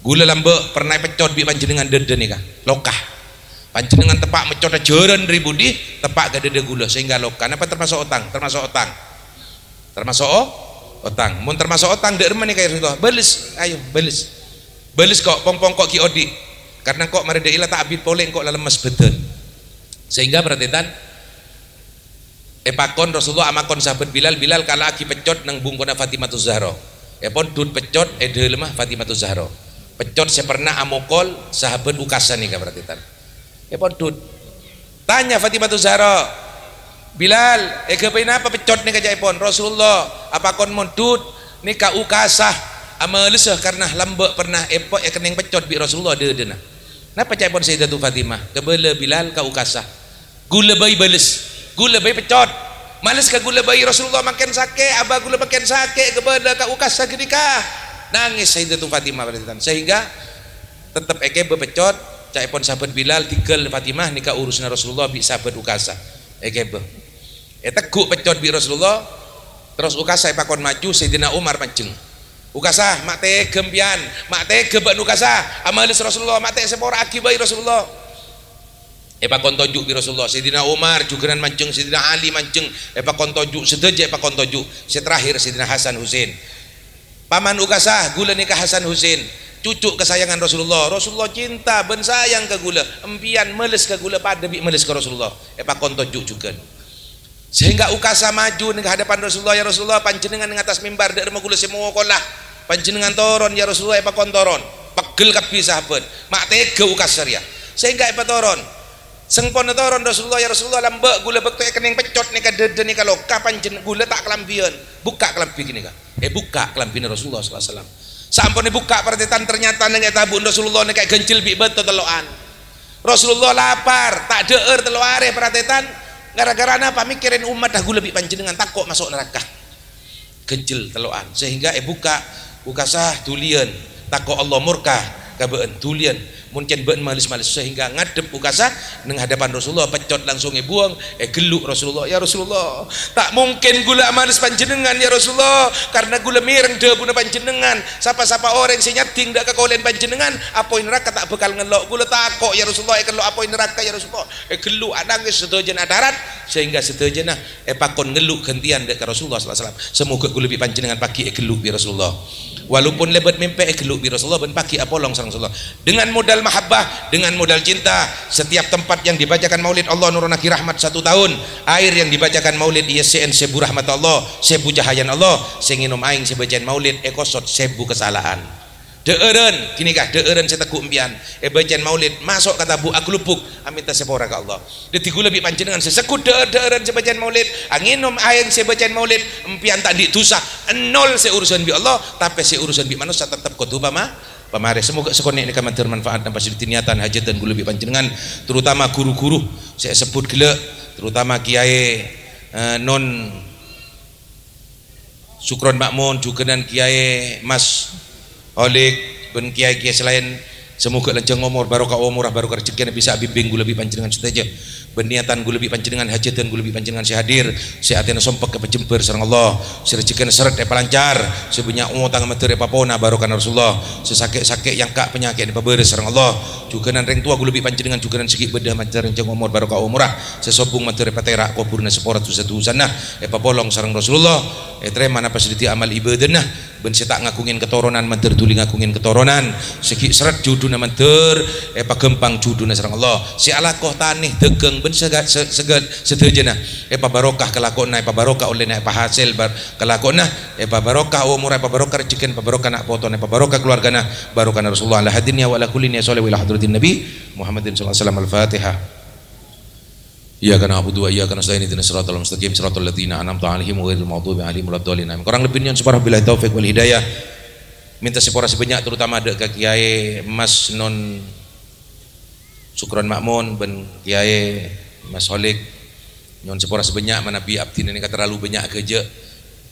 gula lambe pernah pecot bi panjenengan dede nikah lokah panjenengan tepak mecot jaran ribu di tepak gak dede gula sehingga lokah napa termasuk otang termasuk otang termasuk otang mun termasuk otang dek remani kaya Rasulullah belis ayo belis kok pong kok ki odi karena kok marida ila tak abid poleng kok lemes betul sehingga perhatian pakon Rasulullah amakon sahabat Bilal kala aki pecot nang bungkona Fatimatu Zahra pon dud pecot ede lemah Fatimatu Zahra pecot saya pernah amokol sahabat Ukasa nih perhatian pon dud tanya Fatimatu Zahra Bilal kepain apa pecot nih kajai pon Rasulullah apakon mondud nih ka Ukasah amalesah karena lambek pernah epok kening pecot bi Rasulullah dedena napa cai pon Sayyidatu Fatimah kebele Bilal ka Ukasah gula bayi bales gula bayi pecot males ka gula bayi Rasulullah makan sake abah gula makan sake kebele ka Ukasah gedikah nangis Sayyidatu Fatimah sehingga tetap bepecot cai pon sahabat Bilal tigel Fatimah nikah urusna Rasulullah bi sahabat Ukasah teguk pecot bi Rasulullah terus Ukasah pakon maju Sayyidina Umar mancing Ukasah mak teh gempian mak teh geban Ukasah amalis Rasulullah mak teh sepora akibai Rasulullah pakon tojuk bi Rasulullah Sayyidina Umar jugeran mancing Sayyidina Ali mancing pakon tojuk sedeje pakon tojuk seterakhir Sayyidina Hasan Husain paman Ukasah gula nikah Hasan Husain cucu kesayangan Rasulullah cinta ben sayang ke gula empian meles ke gula pada bi meles ke Rasulullah pakon tojuk juga sehingga Ukasah maju ning hadapan Rasulullah ya Rasulullah panjenengan ning atas mimbar dak remah kula semua kolah panjenengan toron ya Rasulullah pakon toron pegel kabeh sahabat mak tega Ukasah ya sehingga toron sengpon toron Rasulullah ya Rasulullah lambek gula bekto kening pecot nih dede nih kalau kapan gula tak kelambian buka kelambi gini kan buka kelambi Rasulullah sallallahu alaihi wasallam sampun buka perhatian ternyata ning tabun Rasulullah nih kayak gencil bi beto teloan Rasulullah lapar tak deur telo are perhatian gara-gara apa mikirin umat dah gula bi panjenengan takut masuk neraka gencil teloan sehingga buka Ukasah tulian takut Allah murka kabeen tulian mungkin ben malis-malis sehingga ngadep Ukasah nang hadapan Rasulullah pecot langsung buang geluk Rasulullah ya Rasulullah tak mungkin gula malis panjenengan ya Rasulullah karena gula mireng debuna panjenengan sapa-sapa orang sing nyating dak kakolen panjenengan apoin neraka tak bakal ngelok gula takok ya Rasulullah kelok apoin neraka ya Rasulullah geluk nangis sedojen adarat sehingga sedojenah pakon ngeluk gantian dak Rasulullah sallallahu alaihi wasallam semoga gula bi panjenengan pagi geluk bi Rasulullah walaupun lebat mimpi geluk bi Rasulullah ben pagi apolong sareng Rasulullah dengan modal mahabbah dengan modal cinta setiap tempat yang dibacakan maulid Allah nurun aki rahmat 1 tahun air yang dibacakan maulid ISCN sebu rahmat Allah sebu cahayan Allah senginum aing sebacaan maulid ekosot sebu kesalahan deeren kini kah deeren saya teguh empian bacaan maulid masuk kata bu aku lupuk amin tasepora ke Allah detik lebih panjenengan sesekut deeren sebacaan maulid anginum aing sebacaan maulid empian tak ditusah nol seurusan bi Allah tapi seurusan bi manusia tetap kutuba pamare semoga sekonek ini kaman bermanfaat dan pasti niatan hajat dan gula bi panjenengan terutama guru-guru saya sebut gila terutama kiai non Sukron Makmun juga dan kiai Mas Olik ben kiai-kiai selain Semoga lanjang umur barokah umurah barokah rezeki bisa bimbing gue lebih panjenengan saja. Berniatan gue lebih panjenengan hajatan gue lebih panjenengan sehadir sehatena sompak ke jember sareng Allah. Serejeki seret epa lancar, sebanyak utang materi epa pona barokah Rasulullah. Sesakit-sakit yang kak penyakit epa beres sareng Allah. Juga nan reng tua gue lebih panjenengan juga nan segi bedah materi lanjang umur barokah umurah. Sesobung materi epa terak kuburna seporat susatu sana epa bolong sareng Rasulullah. Etre mana pas sediti amal ibadah ben setak ngakungin keturunan manter tuli ngakungin keturunan segi seret juduna manter epa gempang juduna sareng Allah si alakoh tanih degeng ben segat sedejena epa barokah kelakona epa barokah olehna epa hasil kelakona epa barokah umur epa barokah rezeki epa barokah nak poton epa barokah keluargana barokah Rasulullah ala hadinnya wa ala kullinya sallallahu ila hadratin nabi Muhammadin sallallahu alaihi wasallam al-Fatihah. Iyyaka na'budu wa iyyaka nasta'in ihdinas siratal mustaqim siratal ladzina an'amta 'alaihim ghairil maghdubi 'alaihim waladdallin. Kurang lebih nyon subhanahu billahi taufik wal hidayah. Minta sepora sebanyak terutama ada ke Kiai Mas Non Sukron Makmun ben Kiai Mas Holik nyon sepora sebanyak mana bi abdi ini terlalu banyak kerja.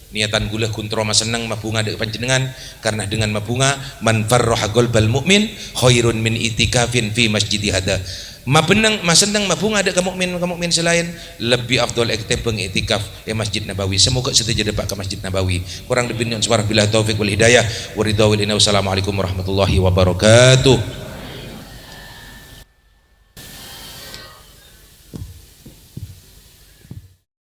Niatan gula kuntro mas senang mabunga dek panjenengan karena dengan mabunga man farraha qalbal mu'min khairun min itikafin fi masjidi hada. Mabenang masendang mabunga ada mukmin selain lebih afdol ekte pengitikaf ya Masjid Nabawi. Semoga setuju dapat ke Masjid Nabawi. Kurang lebih nyon subhanallahi taufik wal hidayah wa ridha wal inna wassalamu alaikum warahmatullahi wabarakatuh.